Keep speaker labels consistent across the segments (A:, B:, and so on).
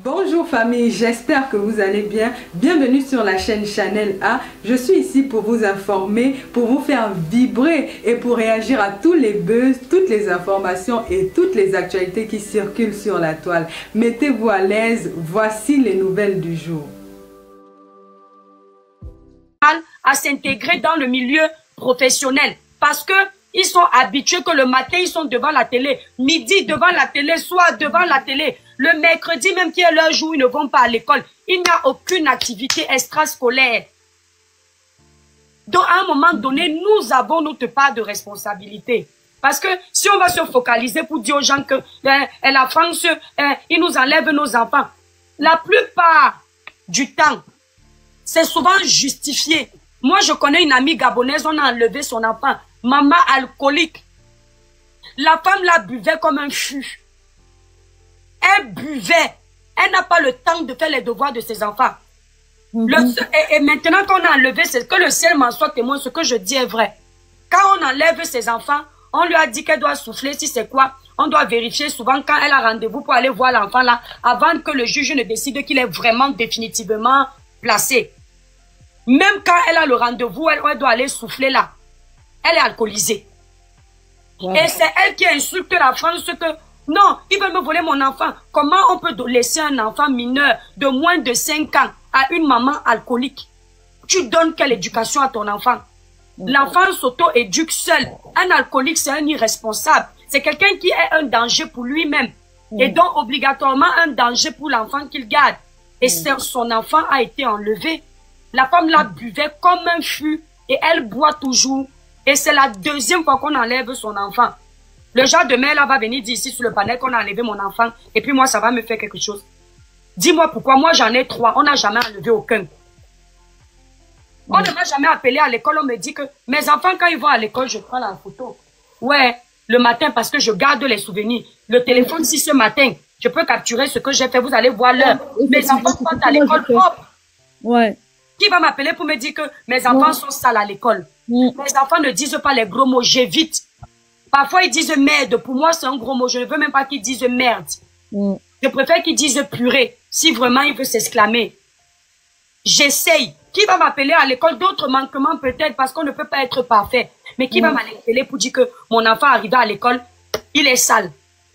A: Bonjour famille, j'espère que vous allez bien. Bienvenue sur la chaîne Chanel A. Je suis ici pour vous informer, pour vous faire vibrer et pour réagir à tous les buzz, toutes les informations et toutes les actualités qui circulent sur la toile. Mettez-vous à l'aise, voici les nouvelles du jour.
B: À s'intégrer dans le milieu professionnel parce que ils sont habitués que le matin ils sont devant la télé, midi devant la télé, soir devant la télé, le mercredi même qui est leur jour ils ne vont pas à l'école. Il n'y a aucune activité extrascolaire. Donc à un moment donné nous avons notre part de responsabilité parce que si on va se focaliser pour dire aux gens que la France ils nous enlèvent nos enfants, la plupart du temps c'est souvent justifié. Moi, je connais une amie gabonaise, on a enlevé son enfant. Maman alcoolique. La femme la buvait comme un fût. Elle buvait. Elle n'a pas le temps de faire les devoirs de ses enfants. Et maintenant qu'on a enlevé, c'est que le ciel m'en soit témoin, ce que je dis est vrai. Quand on enlève ses enfants, on lui a dit qu'elle doit souffler, si c'est quoi, on doit vérifier souvent quand elle a rendez-vous pour aller voir l'enfant là, avant que le juge ne décide qu'il est vraiment définitivement placé. Même quand elle a le rendez-vous, elle doit aller souffler là. Elle est alcoolisée. Ouais. Et c'est elle qui insulte la France que non, ils veulent me voler mon enfant. Comment on peut laisser un enfant mineur de moins de 5 ans à une maman alcoolique? Tu donnes quelle éducation à ton enfant? L'enfant s'auto-éduque seul. Un alcoolique, c'est un irresponsable. C'est quelqu'un qui est un danger pour lui-même. Et donc obligatoirement un danger pour l'enfant qu'il garde. Et son enfant a été enlevé. La femme la buvait comme un fût et elle boit toujours. Et c'est la deuxième fois qu'on enlève son enfant. Le genre de mère là va venir dire ici sur le panel qu'on a enlevé mon enfant et puis moi ça va me faire quelque chose. Dis-moi pourquoi moi j'en ai 3, on n'a jamais enlevé aucun. On ne m'a jamais appelé à l'école, on me dit que mes enfants quand ils vont à l'école je prends la photo. Ouais, le matin parce que je garde les souvenirs. Le téléphone si ce matin je peux capturer ce que j'ai fait, vous allez voir l'heure. Mes enfants partent à l'école propre.
C: Ouais.
B: Qui va m'appeler pour me dire que mes enfants sont sales à l'école? Mes enfants ne disent pas les gros mots, j'évite. Parfois, ils disent merde. Pour moi, c'est un gros mot. Je ne veux même pas qu'ils disent merde. Je préfère qu'ils disent purée, si vraiment ils veulent s'exclamer. J'essaye. Qui va m'appeler à l'école? D'autres manquements peut-être parce qu'on ne peut pas être parfait. Mais qui va m'appeler pour dire que mon enfant arrivé à l'école, il est sale.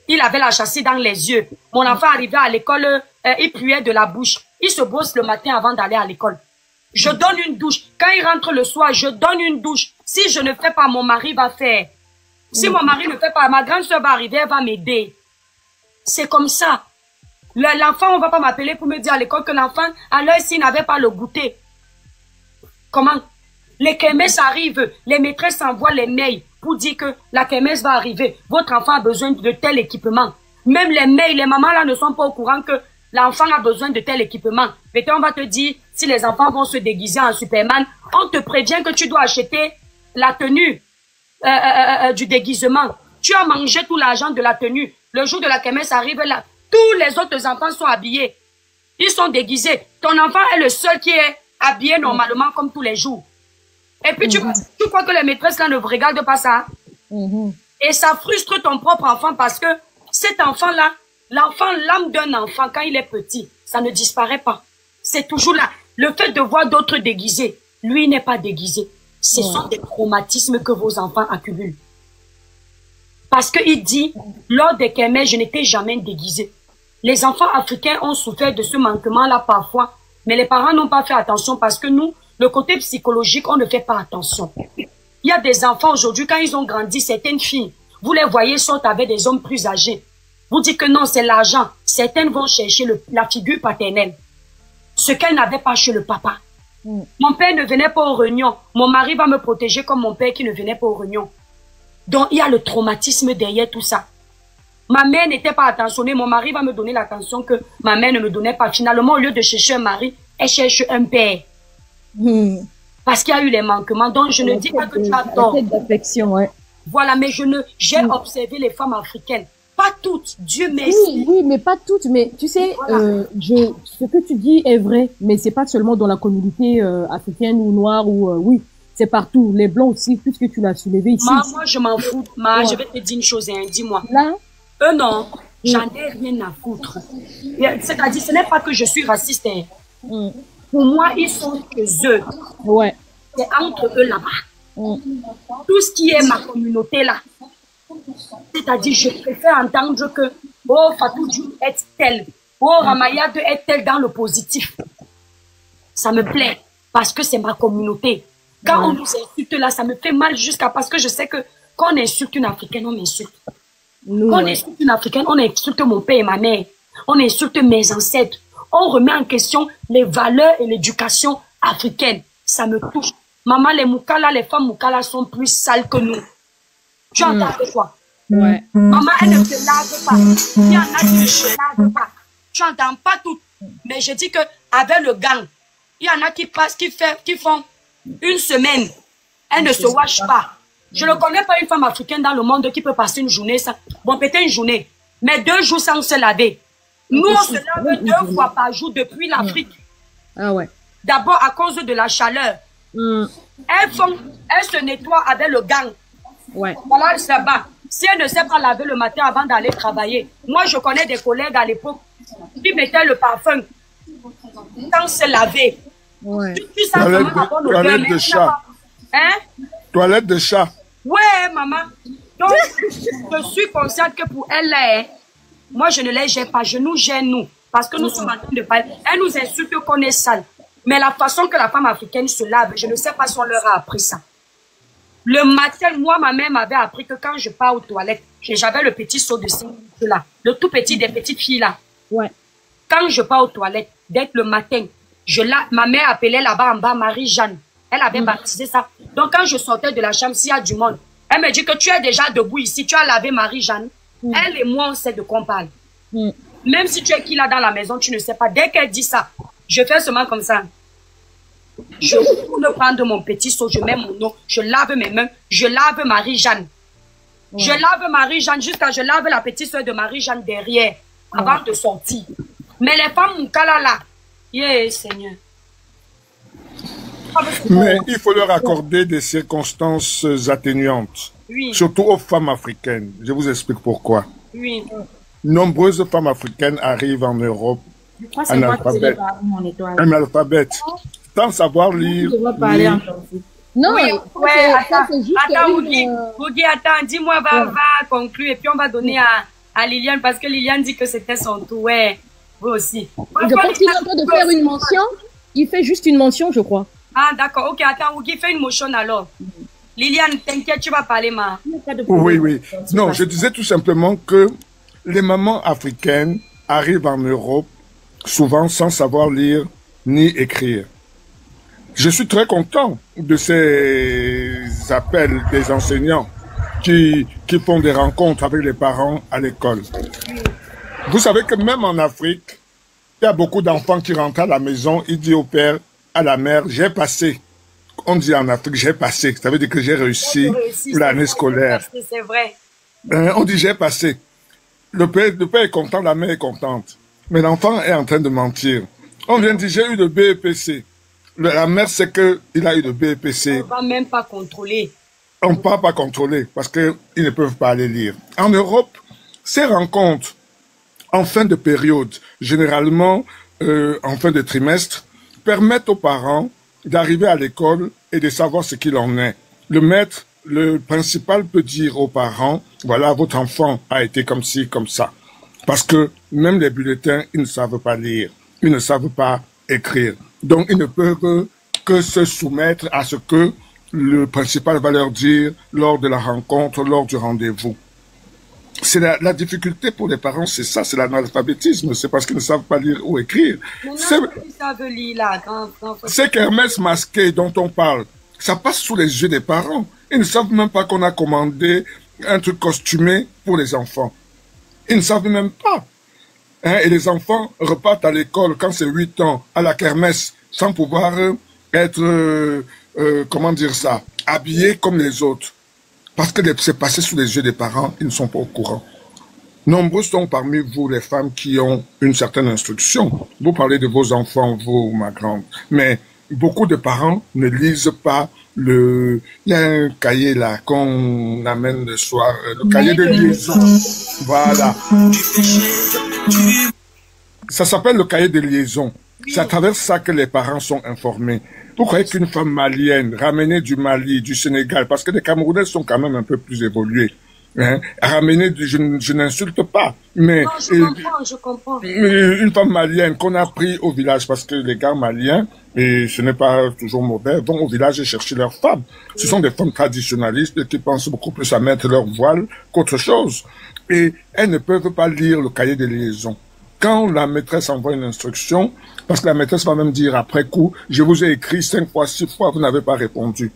B: Il avait la chassis dans les yeux. Mon enfant arrivé à l'école, il puait de la bouche. Il se brosse le matin avant d'aller à l'école. Je donne une douche. Quand il rentre le soir, je donne une douche. Si je ne fais pas, mon mari va faire. Si mon mari ne fait pas, ma grande soeur va arriver, elle va m'aider. C'est comme ça. L'enfant, on va pas m'appeler pour me dire à l'école que l'enfant, à l'heure s'il n'avait pas le goûter. Comment? Les kermesses arrivent. Les maîtresses envoient les mails pour dire que la kermesse va arriver. Votre enfant a besoin de tel équipement. Même les mails, les mamans là ne sont pas au courant que l'enfant a besoin de tel équipement. Maintenant, on va te dire, si les enfants vont se déguiser en Superman, on te prévient que tu dois acheter la tenue du déguisement. Tu as mangé tout l'argent de la tenue. Le jour de la kermesse arrive là, tous les autres enfants sont habillés. Ils sont déguisés. Ton enfant est le seul qui est habillé normalement comme tous les jours. Et puis tu crois que les maîtresses là ne regardent pas ça? Et ça frustre ton propre enfant parce que cet enfant-là, l'âme d'un enfant, quand il est petit, ça ne disparaît pas. C'est toujours là. Le fait de voir d'autres déguisés, lui n'est pas déguisé. Ce sont des traumatismes que vos enfants accumulent. Parce qu'il dit, lors des kermesses, je n'étais jamais déguisé. Les enfants africains ont souffert de ce manquement-là parfois, mais les parents n'ont pas fait attention parce que nous, le côté psychologique, on ne fait pas attention. Il y a des enfants aujourd'hui, quand ils ont grandi, certaines filles, vous les voyez sortent avec des hommes plus âgés. Vous dites que non, c'est l'argent. Certaines vont chercher la figure paternelle. Ce qu'elles n'avaient pas chez le papa. Mon père ne venait pas aux réunions. Mon mari va me protéger comme mon père qui ne venait pas aux réunions. Donc, il y a le traumatisme derrière tout ça. Ma mère n'était pas attentionnée. Mon mari va me donner l'attention que ma mère ne me donnait pas. Finalement, au lieu de chercher un mari, elle cherche un père. Parce qu'il y a eu les manquements. Donc, je ne dis pas que tu as tort. Voilà, mais j'ai observé les femmes africaines. Pas toutes, Dieu merci.
C: Oui, mais pas toutes. Mais tu sais, ce que tu dis est vrai, mais c'est pas seulement dans la communauté africaine ou noire ou oui, c'est partout. Les blancs aussi, puisque tu l'as soulevé ici.
B: Moi, je m'en fous. Je vais te dire une chose, hein, dis-moi.
C: Là,
B: Non. J'en ai rien à foutre. C'est-à-dire, ce n'est pas que je suis raciste. Hein. Pour moi, ils sont chez eux.
C: Ouais.
B: C'est entre eux là-bas. Tout ce qui est ma communauté là. C'est-à-dire, je préfère entendre que oh, Fatou Diouf est tel. Oh, Ramayad est tel dans le positif. Ça me plaît parce que c'est ma communauté. Quand on nous insulte là, ça me fait mal jusqu'à parce que je sais que quand on insulte une Africaine, on m'insulte. Quand on insulte une Africaine, on insulte mon père et ma mère. On insulte mes ancêtres. On remet en question les valeurs et l'éducation africaine. Ça me touche. Maman, les Moukala, les femmes Moukala sont plus sales que nous. Tu entends quoi?
C: Ouais.
B: Maman, elle ne se lave pas. Il y en a qui ne se lavent pas. Tu n'entends pas tout. Mais je dis que avec le gang, il y en a qui passent, qui font une semaine. Elle ne se wash pas. Je ne connais pas une femme africaine dans le monde qui peut passer une journée sans... Bon, peut-être une journée. Mais 2 jours sans se laver. Nous, on se lave 2 fois par jour depuis l'Afrique.
C: Ah ouais.
B: D'abord à cause de la chaleur. Elles se nettoient avec le gang.
C: Ouais.
B: Voilà, ça va. Si elle ne sait pas laver le matin avant d'aller travailler. Moi, je connais des collègues à l'époque qui mettaient le parfum sans se laver.
C: Ouais.
D: Toilette de chat.
B: Hein?
D: Toilette de chat.
B: Ouais, maman. Donc, je suis consciente que pour elle, là, moi, je ne les gère pas. Je nous gère, nous. Parce que nous sommes en train de parler. Elle nous insulte qu'on est sale. Mais la façon que la femme africaine se lave, je ne sais pas si on leur a appris ça. Le matin, moi, ma mère m'avait appris que quand je pars aux toilettes, j'avais le petit seau de 5 litres là. Le tout petit des petites filles là. Ouais. Quand je pars aux toilettes, dès que le matin, ma mère appelait là-bas en bas Marie-Jeanne. Elle avait baptisé ça. Donc, quand je sortais de la chambre, s'il y a du monde, elle me dit que tu es déjà debout ici, tu as lavé Marie-Jeanne. Elle et moi, on sait de quoi on parle. Même si tu es qui là dans la maison, tu ne sais pas. Dès qu'elle dit ça, je fais seulement comme ça. Je retourne prendre mon petit seau, je mets mon eau, je lave mes mains, je lave Marie-Jeanne. Je lave Marie-Jeanne jusqu'à je lave la petite soeur de Marie-Jeanne derrière, avant de sortir. Mais les femmes Moukala là, Seigneur.
D: Mais il faut leur accorder des circonstances atténuantes. Oui. Surtout aux femmes africaines. Je vous explique pourquoi. Oui. Nombreuses femmes africaines arrivent en Europe analphabètes, sans savoir lire.
C: Non,
B: oui, attends, Ougui, attends, dis-moi, va conclure et puis on va donner à Liliane parce que Liliane dit que c'était son tour. Ouais, vous aussi.
C: Je pense qu'il est en train de faire une mention. Il fait juste une mention, je crois.
B: Ah, d'accord. Ok, attends, Ougui, fais une motion alors. Liliane, t'inquiète, tu vas parler, ma.
D: Oui. Non, je disais tout simplement que les mamans africaines arrivent en Europe souvent sans savoir lire ni écrire. Je suis très content de ces appels des enseignants qui font des rencontres avec les parents à l'école. Vous savez que même en Afrique, il y a beaucoup d'enfants qui rentrent à la maison, ils disent au père, à la mère, j'ai passé. On dit en Afrique, j'ai passé. Ça veut dire que j'ai réussi l'année scolaire.
B: C'est vrai.
D: On dit, j'ai passé. Le père est content, la mère est contente. Mais l'enfant est en train de mentir. On vient de dire, j'ai eu le BEPC. La mère sait qu'il a eu le BEPC.
B: On ne va même pas contrôler.
D: On ne peut pas contrôler parce qu'ils ne peuvent pas aller lire. En Europe, ces rencontres en fin de période, généralement en fin de trimestre, permettent aux parents d'arriver à l'école et de savoir ce qu'il en est. Le maître, le principal peut dire aux parents, voilà, votre enfant a été comme ci, comme ça. Parce que même les bulletins, ils ne savent pas lire, ils ne savent pas écrire. Donc, ils ne peuvent que se soumettre à ce que le principal va leur dire lors de la rencontre, lors du rendez-vous. C'est la difficulté pour les parents, c'est ça, c'est l'analphabétisme, c'est parce qu'ils ne savent pas lire ou écrire. C'est qu'Hermès masqué dont on parle, ça passe sous les yeux des parents. Ils ne savent même pas qu'on a commandé un truc costumé pour les enfants. Ils ne savent même pas. Et les enfants repartent à l'école quand c'est 8 ans, à la kermesse, sans pouvoir être, comment dire ça, habillés comme les autres. Parce que c'est passé sous les yeux des parents, ils ne sont pas au courant. Nombreux sont parmi vous les femmes qui ont une certaine instruction. Vous parlez de vos enfants, vous, ma grande. Mais beaucoup de parents ne lisent pas il y a un cahier là qu'on amène le soir, le cahier de liaison. Voilà. Ça s'appelle le cahier de liaison. C'est à travers ça que les parents sont informés. Vous croyez qu'une femme malienne, ramenée du Mali, du Sénégal, parce que les Camerounais sont quand même un peu plus évolués, hein, ramenée, je n'insulte pas, mais
B: non, je comprends.
D: Une femme malienne qu'on a pris au village, parce que les gars maliens, et ce n'est pas toujours mauvais, vont au village chercher leurs femmes. Ce sont des femmes traditionnalistes qui pensent beaucoup plus à mettre leur voile qu'autre chose. Et elles ne peuvent pas lire le cahier de liaison. Quand la maîtresse envoie une instruction, parce que la maîtresse va même dire après coup, je vous ai écrit 5 fois, 6 fois, vous n'avez pas répondu.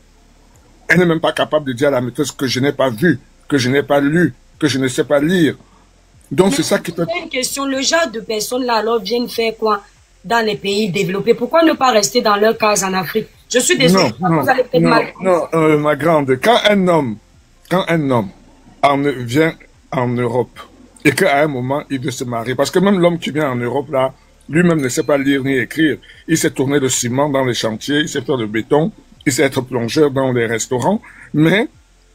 D: Elle n'est même pas capable de dire à la maîtresse que je n'ai pas vu, que je n'ai pas lu, que je ne sais pas lire. Donc c'est ça qui peut...
B: Une question, le genre de personnes là alors viennent faire quoi dans les pays développés? Pourquoi ne pas rester dans leur case en Afrique? Je suis désolée, vous allez peut-être mal.
D: Non, ma grande, quand un homme vient en Europe, et qu'à un moment, il veut se marier. Parce que même l'homme qui vient en Europe, là, lui-même ne sait pas lire ni écrire. Il sait tourner le ciment dans les chantiers, il sait faire le béton, il sait être plongeur dans les restaurants, mais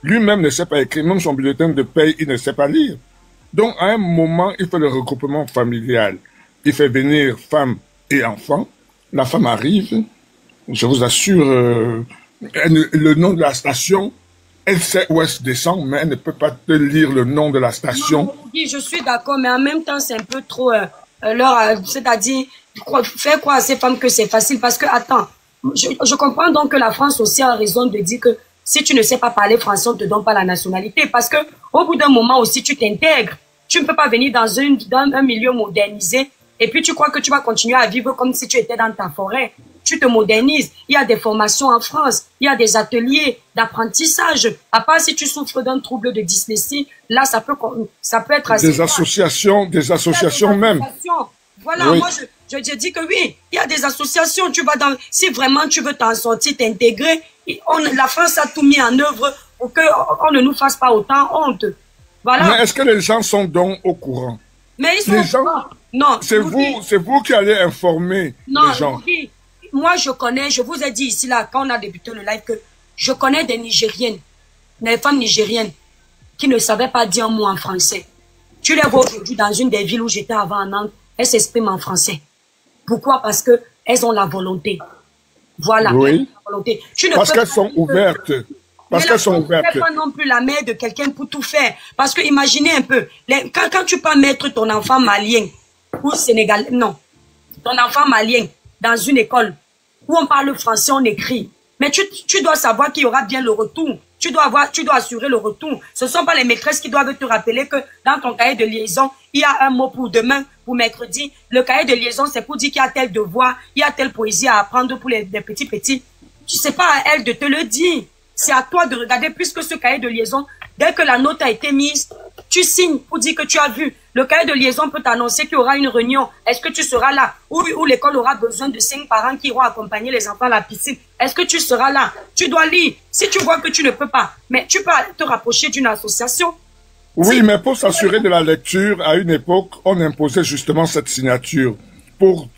D: lui-même ne sait pas écrire. Même son bulletin de paye, il ne sait pas lire. Donc, à un moment, il fait le regroupement familial. Il fait venir femme et enfants. La femme arrive, je vous assure, le nom de la station, elle sait où elle se descend, mais elle ne peut pas te lire le nom de la station.
B: Non, je suis d'accord, mais en même temps, c'est un peu trop c'est-à-dire, faire croire à ces femmes que c'est facile, parce que, attends, je comprends donc que la France aussi a raison de dire que si tu ne sais pas parler français, on ne te donne pas la nationalité, parce que au bout d'un moment aussi, tu t'intègres. Tu ne peux pas venir dans un milieu modernisé, et puis tu crois que tu vas continuer à vivre comme si tu étais dans ta forêt. Tu te modernises. Il y a des formations en France. Il y a des ateliers d'apprentissage. À part si tu souffres d'un trouble de dyslexie, là, ça peut être assez...
D: Des associations même.
B: Voilà, oui. Moi, je dis que oui, il y a des associations. Tu vas si vraiment tu veux t'en sortir, t'intégrer, la France a tout mis en œuvre pour qu'on ne nous fasse pas autant honte. Voilà.
D: Mais est-ce que les gens sont donc au courant?
B: Mais ils sont
D: les gens...
B: Non.
D: C'est vous qui allez informer les gens.
B: Moi, je vous ai dit ici, là, quand on a débuté le live, que je connais des Nigériennes, des femmes nigériennes, qui ne savaient pas dire un mot en français. Tu les vois aujourd'hui dans une des villes où j'étais avant en Nantes, elles s'expriment en français. Pourquoi? Parce que elles ont la volonté. Voilà.
D: Oui.
B: La volonté.
D: Parce qu'elles sont ouvertes. Parce qu'elles sont ouvertes.
B: Tu ne peux pas non plus la mère de quelqu'un pour tout faire. Parce que imaginez un peu, quand tu peux mettre ton enfant malien ou sénégalais, non, ton enfant malien dans une école où on parle français, on écrit. Mais tu dois savoir qu'il y aura bien le retour. Tu dois assurer le retour. Ce ne sont pas les maîtresses qui doivent te rappeler que dans ton cahier de liaison, il y a un mot pour demain, pour mercredi. Le cahier de liaison, c'est pour dire qu'il y a tel devoir, il y a telle poésie à apprendre pour les petits. Tu sais pas à elle de te le dire. C'est à toi de regarder, puisque ce cahier de liaison, dès que la note a été mise, tu signes pour dire que tu as vu. Le cahier de liaison peut t'annoncer qu'il y aura une réunion. Est-ce que tu seras là? Ou l'école aura besoin de 5 parents qui iront accompagner les enfants à la piscine. Est-ce que tu seras là? Tu dois lire. Si tu vois que tu ne peux pas, mais tu peux te rapprocher d'une association.
D: Oui, mais pour s'assurer de la lecture, à une époque, on imposait justement cette signature pour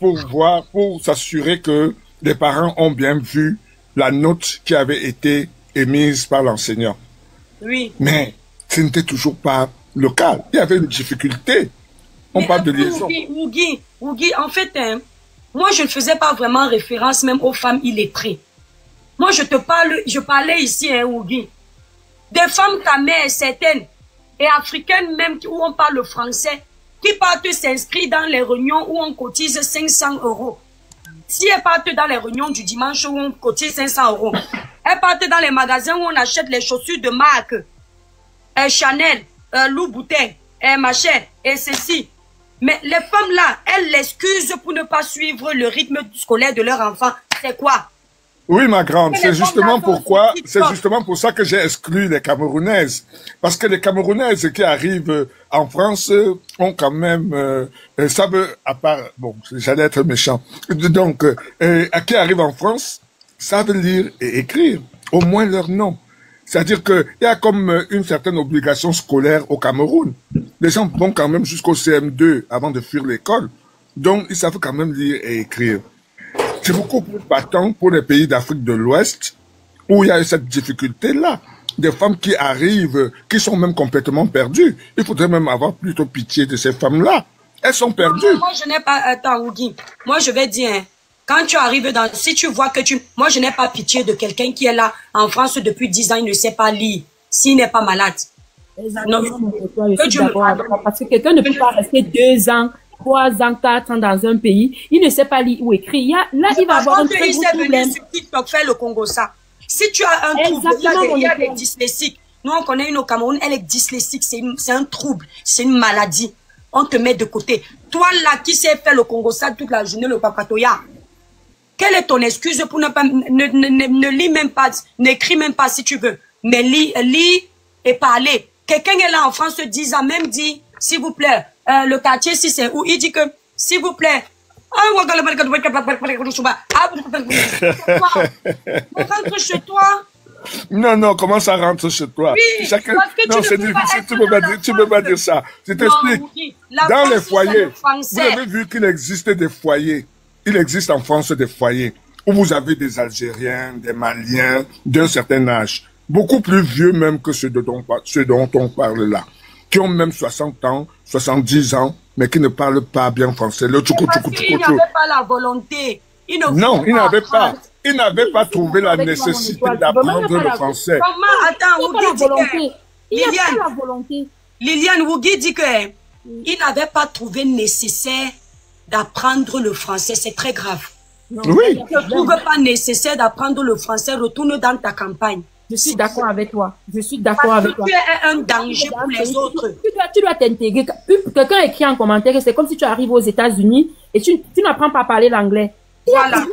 D: s'assurer que les parents ont bien vu la note qui avait été émise par l'enseignant.
B: Oui. Mais
D: ce n'était toujours pas le cas. Il y avait une difficulté. On parle de liaison.
B: Ougui, en fait, moi, je ne faisais pas vraiment référence même aux femmes illettrées. Moi, je parlais ici, Ougui, des femmes ta mère, certaines, et africaines même, où on parle le français, qui partent s'inscrire dans les réunions où on cotise 500 €. Si elles partent dans les réunions du dimanche où on cotise 500 €, elles partent dans les magasins où on achète les chaussures de marque, Chanel, Louis Boutin, machin, et ceci. Mais les femmes là, elles l'excusent pour ne pas suivre le rythme scolaire de leur enfant. C'est quoi?
D: Oui, ma grande, c'est justement pourquoi, c'est justement pour ça que j'ai exclu les Camerounaises. Parce que les Camerounaises qui arrivent en France ont quand même, savent, à part, bon, j'allais être méchant. Donc, qui arrivent en France, savent lire et écrire, au moins leur nom. C'est-à-dire qu'il y a comme une certaine obligation scolaire au Cameroun. Les gens vont quand même jusqu'au CM2 avant de fuir l'école. Donc, ils savent quand même lire et écrire. C'est beaucoup plus patent pour les pays d'Afrique de l'Ouest où il y a cette difficulté-là. Des femmes qui arrivent, qui sont même complètement perdues. Il faudrait même avoir plutôt pitié de ces femmes-là. Elles sont perdues.
B: Moi, je n'ai pas... Attends, Ougui. Moi, je vais dire, hein, quand tu arrives dans... Si tu vois que tu... Moi, je n'ai pas pitié de quelqu'un qui est là en France depuis 10 ans, il ne sait pas lire, s'il n'est pas malade.
C: Exactement. Non, je suis d'accord avec toi, parce que quelqu'un ne peut pas rester 2 ans, 3 ans, 4 ans dans un pays, il ne sait pas lire ou écrire. Là, il va avoir un très gros problème.
B: Sur TikTok, faire le Congo ça. Si tu as un trouble, il y a des dyslexiques. Nous, on connaît une au Cameroun, elle est dyslexique, c'est un trouble, c'est une maladie. On te met de côté. Toi, là, qui s'est fait le Congo ça toute la journée, le papatoya, quelle est ton excuse pour ne pas, ne lis même pas, n'écris même pas si tu veux, mais lis et parler. Quelqu'un est là en France, 10 ans, même dit, s'il vous plaît, le quartier, si c'est où, il dit que, s'il vous plaît, rentre chez toi.
D: Non, comment ça rentre chez toi?
B: Oui,
D: Chacun... Non, c'est difficile, tu peux pas dire ça. Je t'explique. Dans les foyers, vous avez vu qu'il existe des foyers. Il existe en France des foyers où vous avez des Algériens, des Maliens d'un certain âge, beaucoup plus vieux même que ceux dont on parle là, qui ont même 60 ans, 70 ans, mais qui ne parlent pas bien français. Le
B: ils n'avaient pas la volonté.
D: Non, ils n'avaient pas. Ils n'avaient pas trouvé la nécessité d'apprendre le français.
B: Comment? Attends, Ougui dit
C: que...
B: Liliane Ougui dit que il n'avait pas trouvé nécessaire d'apprendre le français. C'est très grave.
D: Oui.
B: Si tu ne trouves pas nécessaire d'apprendre le français, retourne dans ta campagne.
C: Je suis d'accord avec toi. Je suis d'accord avec toi.
B: Tu es un danger pour les autres.
C: Tu dois t'intégrer. Quelqu'un écrit en commentaire que c'est comme si tu arrives aux États-Unis et tu n'apprends pas à parler l'anglais.
B: Voilà.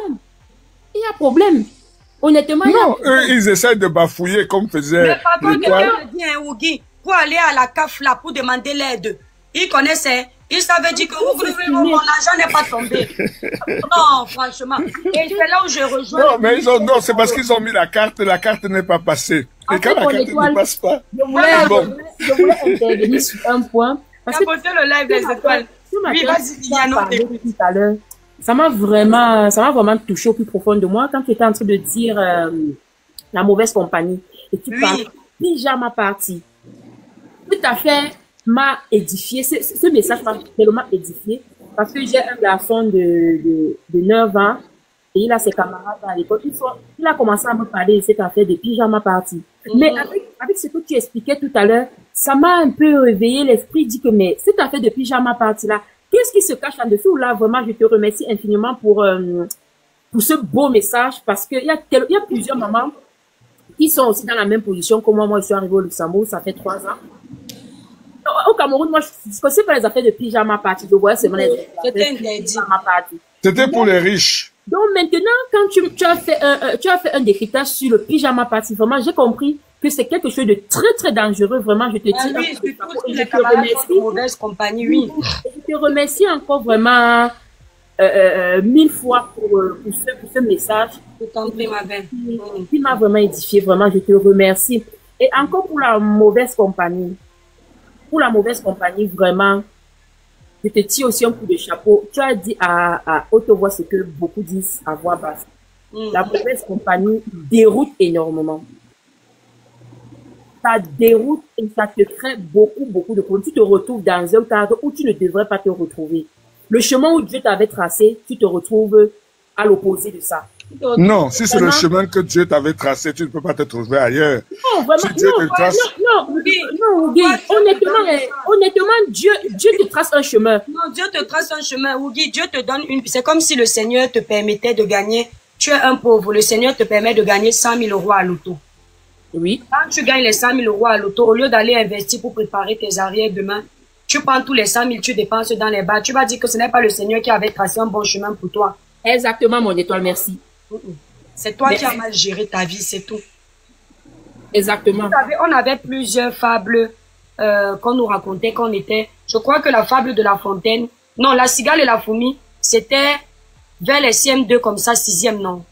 C: Il y a problème. Honnêtement,
D: non, eux, ils essaient de bafouiller comme faisait.
B: Mais pardon, quelqu'un me dit, Ougui, pour aller à la CAF là, pour demander l'aide, ils connaissaient. Ils savaient dire que mon argent n'est pas tombé. Non, franchement. Et c'est là où je rejoins.
D: Non, mais non, c'est parce qu'ils ont mis la carte n'est pas passée. Et quand la carte ne passe pas,
C: je voulais intervenir sur un point.
B: Parce que le live des étoiles. Oui, vas-y,
C: tout à l'heure. Ça m'a vraiment touché au plus profond de moi quand tu étais en train de dire la mauvaise compagnie. Et tu parles pyjama party. Tout à fait m'a édifié. Ce message m'a tellement édifié parce que j'ai un garçon de 9 ans et il a ses camarades à l'école. Il a commencé à me parler de cette affaire de pyjama party. Mais avec ce que tu expliquais tout à l'heure, ça m'a un peu réveillé l'esprit, dit que mais cette affaire de pyjama party là, qu'est-ce qui se cache en dessous? Là, vraiment, je te remercie infiniment pour ce beau message parce qu'il y a plusieurs mamans qui sont aussi dans la même position que moi. Moi, je suis arrivée au Luxembourg, ça fait 3 ans. Au Cameroun, moi, je ne connaissais pas les affaires de pyjama party. Je voyais seulement les affaires de pyjama party.
D: C'était pour les riches.
C: Donc maintenant, quand tu as fait un décryptage sur le pyjama party, vraiment, j'ai compris que c'est quelque chose de très, très dangereux. Vraiment, je te dis.
B: Oui, je te remercie. Mauvaise compagnie, oui.
C: Je te remercie encore vraiment 1000 fois pour ce message. Qui m'a vraiment édifié. Vraiment, je te remercie. Et encore pour la mauvaise compagnie. Pour la mauvaise compagnie, vraiment, je te tire aussi un coup de chapeau. Tu as dit à haute voix ce que beaucoup disent à voix basse. La mauvaise compagnie déroute énormément. Ça déroute et ça te crée beaucoup de problèmes. Tu te retrouves dans un cadre où tu ne devrais pas te retrouver. Le chemin où Dieu t'avait tracé, tu te retrouves à l'opposé de ça.
D: Non, si c'est le chemin que Dieu t'avait tracé, tu ne peux pas te trouver ailleurs.
C: Non, vraiment, non, honnêtement, Dieu te trace un chemin.
B: Non, Dieu te trace un chemin, Ougui, Dieu te donne une... C'est comme si le Seigneur te permettait de gagner, tu es un pauvre, le Seigneur te permet de gagner 100 000 euros à l'auto.
C: Oui.
B: Quand tu gagnes les 100 000 euros à l'auto, au lieu d'aller investir pour préparer tes arrières demain, tu prends tous les 100 000, tu dépenses dans les bars, tu vas dire que ce n'est pas le Seigneur qui avait tracé un bon chemin pour toi.
C: Exactement, mon étoile, merci.
B: C'est toi qui as mal géré ta vie, c'est tout.
C: Exactement.
B: On avait plusieurs fables qu'on nous racontait quand on était... Je crois que la fable de La Fontaine... Non, La Cigale et la Fourmi, c'était vers les CM2 comme ça, 6e, non.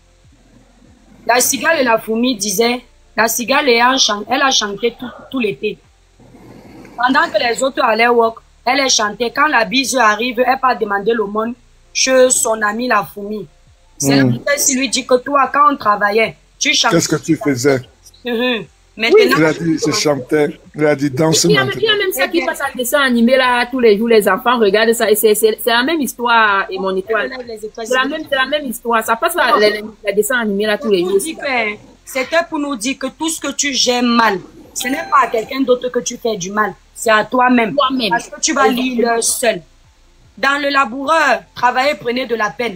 B: La Cigale et la Fourmi disait... La Cigale, elle a chanté tout l'été. Pendant que les autres allaient walk, elle chantait. Quand la bise arrive, elle part demander l'aumône chez son amie la Fourmi. C'est la maîtresse qui lui dit que toi, quand on travaillait, tu chantais.
D: Qu'est-ce que tu faisais?
B: Maintenant,
D: il a dit, je chantais. Il a dit, danse maintenant.
C: Il y a même ça qui passe en dessin animé là, tous les jours, les enfants regardent ça. Et c'est la même histoire, et mon étoile. C'est la même histoire. Ça passe les dessins animés là, tous les jours.
B: C'était pour nous dire que tout ce que tu gères mal, ce n'est pas à quelqu'un d'autre que tu fais du mal. C'est à toi-même. Parce que tu vas lire seul. Dans le laboureur, travailler prenait de la peine.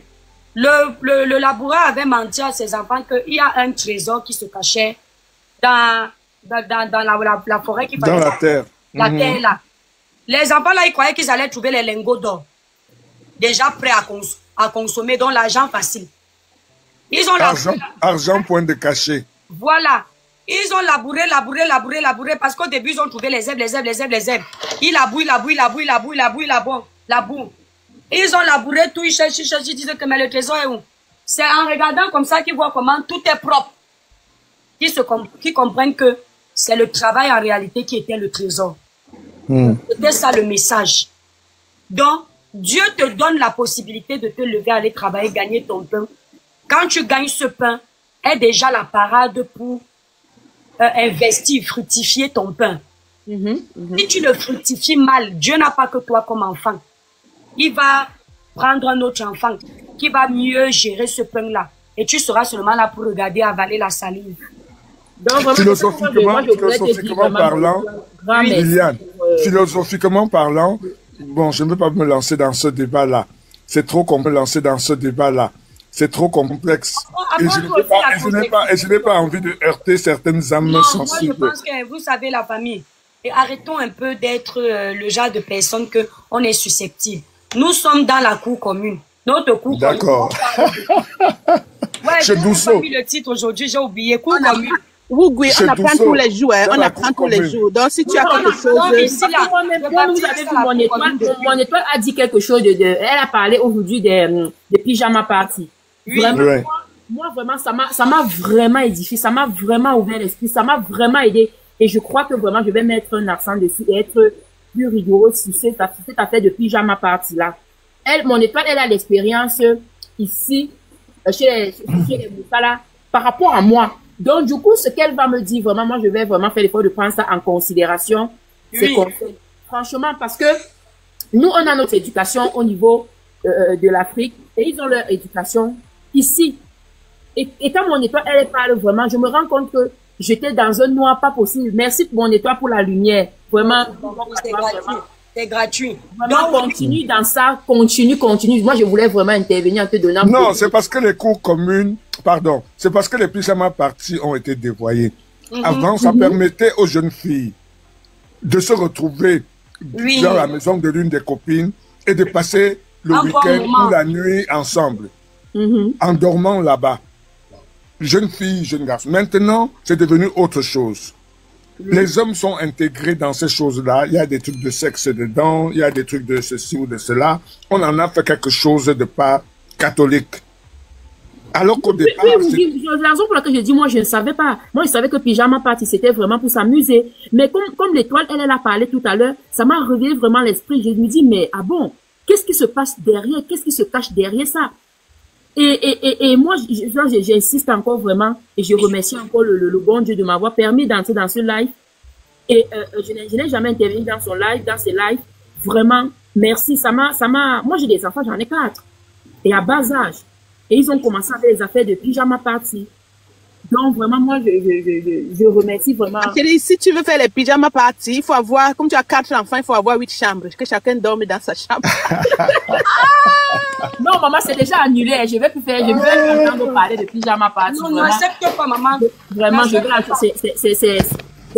B: Le laboureur avait menti à ses enfants qu'il y a un trésor qui se cachait dans la forêt qui
D: dans la terre.
B: La terre là. Les enfants là, ils croyaient qu'ils allaient trouver les lingots d'or. Déjà prêts à consommer, donc l'argent facile. Ils ont
D: argent point de cachet.
B: Voilà. Ils ont labouré parce qu'au début, ils ont trouvé les zèbres. Ils labourent. Ils ont labouré tout, ils cherchent, ils disent que mais le trésor est où? C'est en regardant comme ça qu'ils voient comment tout est propre. Qui comprennent que c'est le travail en réalité qui était le trésor. C'était ça le message. Donc, Dieu te donne la possibilité de te lever, aller travailler, gagner ton pain. Quand tu gagnes ce pain, est déjà la parade pour investir, fructifier ton pain. Si tu le fructifies mal, Dieu n'a pas que toi comme enfant. Il va prendre un autre enfant qui va mieux gérer ce pain-là. Et tu seras seulement là pour regarder avaler la salive.
C: Donc,
D: philosophiquement parlant, Liliane, philosophiquement parlant, bon, je ne veux pas me lancer dans ce débat-là. C'est trop qu'on peut lancer dans ce débat-là. C'est trop complexe. Et je n'ai pas envie de heurter certaines âmes sensibles.
B: Moi, je pense que vous savez la famille. Et arrêtons un peu d'être le genre de personnes que on est susceptible. Nous sommes dans la cour commune. Notre cour commune.
D: D'accord.
B: Ouais, je n'ai pas mis le titre aujourd'hui, j'ai oublié. Cour commune.
E: On apprend tous les jours, hein, on apprend tous les jours. Donc, si tu as quelque chose...
C: Mon étoile a dit quelque chose elle a parlé aujourd'hui de pyjama party. Vraiment, moi, vraiment, ça m'a vraiment édifié, ça m'a vraiment ouvert l'esprit, ça m'a vraiment aidé. Et je crois que vraiment, je vais mettre un accent dessus et être plus rigoureux sur cette affaire de pyjama party là. Mon étoile, elle a l'expérience ici, chez les Moufala, par rapport à moi. Donc, du coup, ce qu'elle va me dire, vraiment, moi, je vais vraiment faire l'effort de prendre ça en considération. Oui. Franchement, parce que nous, on a notre éducation au niveau de l'Afrique et ils ont leur éducation ici. Et quand mon étoile, elle parle vraiment, je me rends compte que j'étais dans un noir pas possible. Merci pour mon étoile pour la lumière. Vraiment.
B: C'est gratuit.
C: Vraiment, continue dans ça, continue. Moi, je voulais vraiment intervenir en te donnant...
D: Non, c'est parce que les cours communes, c'est parce que les pyjama parties ont été dévoyés. Avant, ça permettait aux jeunes filles de se retrouver dans la maison de l'une des copines et de passer le week-end ou la nuit ensemble, en dormant là-bas. Jeunes filles, jeunes garçons. Maintenant, c'est devenu autre chose. Les hommes sont intégrés dans ces choses-là. Il y a des trucs de sexe dedans, il y a des trucs de ceci ou de cela. On en a fait quelque chose de pas catholique. Alors qu'au départ...
C: La raison pour laquelle je dis, moi, je ne savais pas. Moi, je savais que pyjama party, c'était vraiment pour s'amuser. Mais comme l'étoile, elle a parlé tout à l'heure, ça m'a réveillé vraiment l'esprit. Je me dis, mais ah bon, qu'est-ce qui se passe derrière? Qu'est-ce qui se cache derrière ça? Et moi, j'insiste encore vraiment, et je remercie encore le bon Dieu de m'avoir permis d'entrer dans ce live. Et je n'ai jamais intervenu dans son live, dans ses lives. Vraiment, merci. Moi, j'ai des enfants, j'en ai 4. Et à bas âge. Et ils ont commencé avec les affaires de pyjama party. Donc, vraiment, moi, je remercie vraiment.
E: Chérie, si tu veux faire les pyjama party, il faut avoir, comme tu as 4 enfants, il faut avoir 8 chambres. Que chacun dorme dans sa chambre.
C: Non, maman, c'est déjà annulé. Je vais plus faire, je vais entendre parler de pyjama party.
B: Non, n'accepte pas, maman.
C: Vraiment, c'est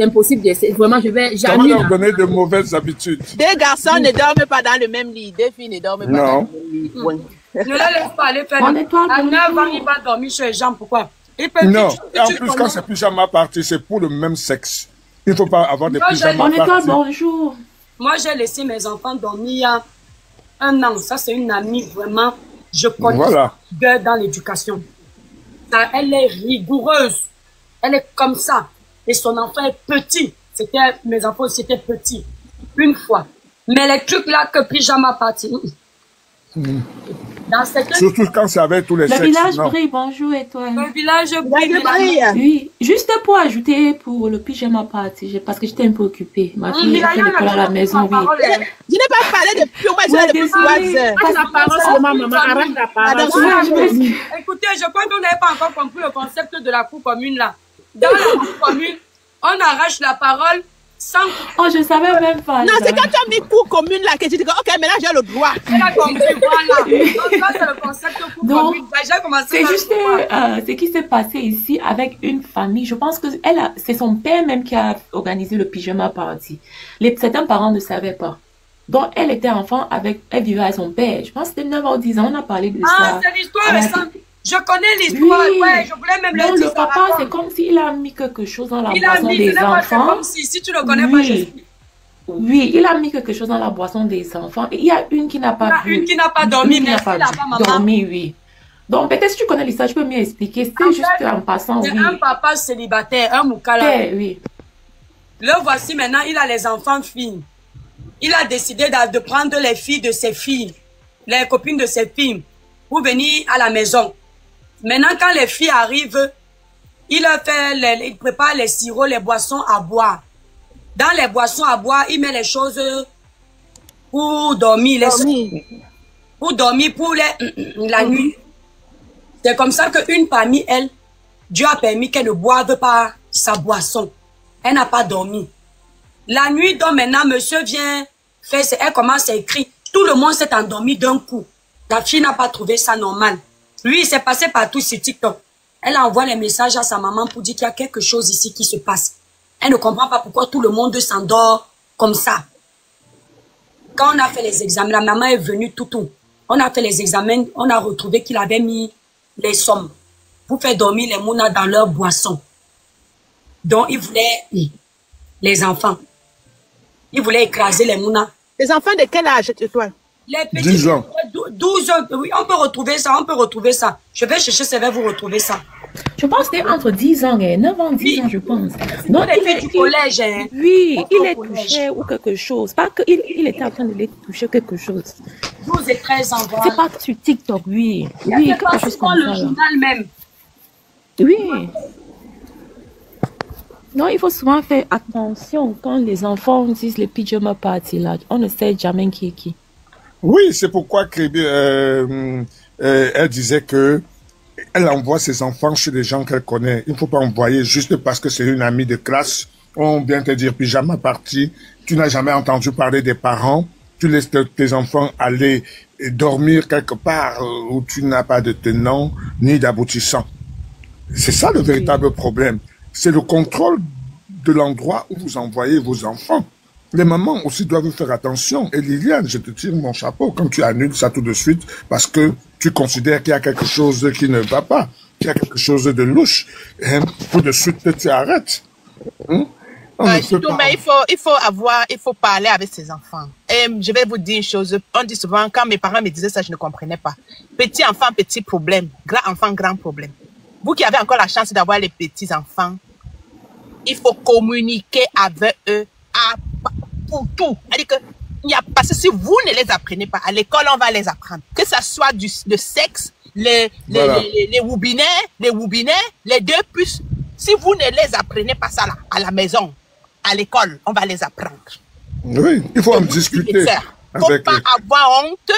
C: impossible. Vraiment, j'annule.
D: Ça va leur donner de mauvaises habitudes.
E: Des garçons ne dorment pas dans le même lit. Des filles ne dorment pas dans le même lit. Oui.
B: Ne la laisse pas aller faire. À 9 ans, il va dormir chez les gens. Pourquoi?
D: Non, et en plus, quand c'est pyjama party, c'est pour le même sexe. Il ne faut pas avoir des pyjama party.
A: Bonjour.
B: Moi, j'ai laissé mes enfants dormir il y a 1 an. Ça, c'est une amie vraiment, je connais dans l'éducation. Elle est rigoureuse. Elle est comme ça. Et son enfant est petit. Mes enfants, c'était petit. Une fois. Mais les trucs là que pyjama party. Dans cette...
D: Surtout quand c'est avec tous les sexes.
F: Le village
D: non.
F: brille, bonjour et toi.
B: Le village brille.
F: Oui, juste pour ajouter pour le pyjama party, parce que j'étais un peu occupée. Ma fille a fait l'école à la maison, oui.
E: Je n'ai pas parlé depuis au moins depuis 3 heures.
C: Passe la parole seulement, maman. Arrête la parole.
B: Écoutez, je crois qu'on n'avait pas encore compris le concept de la cour commune là. Dans la cour commune, on arrache la parole sans...
F: Oh, je savais même pas.
E: Non, c'est quand tu as mis cour commune là que tu dis que ok, maintenant j'ai le droit.
B: Elle a compris, voilà. Donc ça, c'est le concept de cour commune. J'ai commencé.
F: C'est juste ce qui s'est passé ici avec une famille. Je pense que c'est son père même qui a organisé le pyjama party. Certains parents ne savaient pas. Donc, elle était enfant elle vivait avec son père. Je pense que c'était 9 ou 10 ans, on a parlé de ça.
B: Ah, c'est l'histoire récente. Je connais l'histoire,
F: oui.
B: Ouais, je voulais même le dire.
F: Le papa, c'est comme s'il a mis quelque chose dans la boisson des enfants.
B: Comme si tu ne le connais pas, je sais.
F: Oui, il a mis quelque chose dans la boisson des enfants. Et il y a une qui n'a pas bu.
B: Une qui n'a pas dormi,
F: mais qui n'a pas dormi, oui. Donc, peut-être si tu connais l'histoire, je peux mieux expliquer. C'est juste en passant, oui.
B: C'est un papa célibataire, un moukala.
F: Oui.
B: Le voici maintenant, il a les enfants filles. Il a décidé de prendre les filles de ses filles, les copines de ses filles, pour venir à la maison. Maintenant, quand les filles arrivent, il prépare les sirops, les boissons à boire. Dans les boissons à boire, il met les choses pour dormir. Pour dormir pour la nuit. C'est comme ça qu'une parmi elles, Dieu a permis qu'elle ne boive pas sa boisson. Elle n'a pas dormi. La nuit, donc maintenant, monsieur vient faire, elle commence à écrire. Tout le monde s'est endormi d'un coup. La fille n'a pas trouvé ça normal. Lui, il s'est passé partout sur TikTok. Elle envoie les messages à sa maman pour dire qu'il y a quelque chose ici qui se passe. Elle ne comprend pas pourquoi tout le monde s'endort comme ça. Quand on a fait les examens, la maman est venue tout. On a fait les examens, on a retrouvé qu'il avait mis les sommes pour faire dormir les mounas dans leur boisson. Donc, il voulait les enfants. Il voulait écraser les mounas.
E: Les enfants de quel âge, toi?
B: Les petits,
D: 10 ans.
B: 12 ans. Oui, on peut retrouver ça, Je vais chercher, ça va vous retrouver ça.
F: Je pense que c'était entre 10 ans et 9 ans, 10 ans, je pense.
B: Donc, il est du collège, hein.
F: Oui, il est touché ou quelque chose. Pas qu'il était en train de les toucher quelque chose.
B: 12 et 13 ans, voilà.
F: C'est pas sur TikTok, oui. Oui, quelque chose comme ça.
B: Le journal même.
F: Oui. Non, il faut souvent faire attention quand les enfants disent les pyjama party là. On ne sait jamais qui est qui.
D: Oui, c'est pourquoi elle disait que elle envoie ses enfants chez des gens qu'elle connaît. Il ne faut pas envoyer juste parce que c'est une amie de classe. On vient te dire pyjama party. Tu n'as jamais entendu parler des parents. Tu laisses tes enfants aller dormir quelque part où tu n'as pas de tenant ni d'aboutissant. C'est ça le véritable problème. C'est le contrôle de l'endroit où vous envoyez vos enfants. Les mamans aussi doivent faire attention. Et Liliane, je te tire mon chapeau quand tu annules ça tout de suite parce que tu considères qu'il y a quelque chose qui ne va pas, qu'il y a quelque chose de louche. Hein? Tout de suite, tu arrêtes. Hein?
E: Surtout, mais il faut parler avec ses enfants. Et je vais vous dire une chose. On dit souvent, quand mes parents me disaient ça, je ne comprenais pas. Petit enfant, petit problème. Grand enfant, grand problème. Vous qui avez encore la chance d'avoir les petits enfants, il faut communiquer avec eux pour tout. C'est-à-dire que parce que si vous ne les apprenez pas, à l'école, on va les apprendre. Que ça soit le sexe, les woubinets, les deux puces. Si vous ne les apprenez pas ça là, à la maison, à l'école, on va les apprendre.
D: Oui, il faut en discuter. Il
E: ne faut pas avoir honte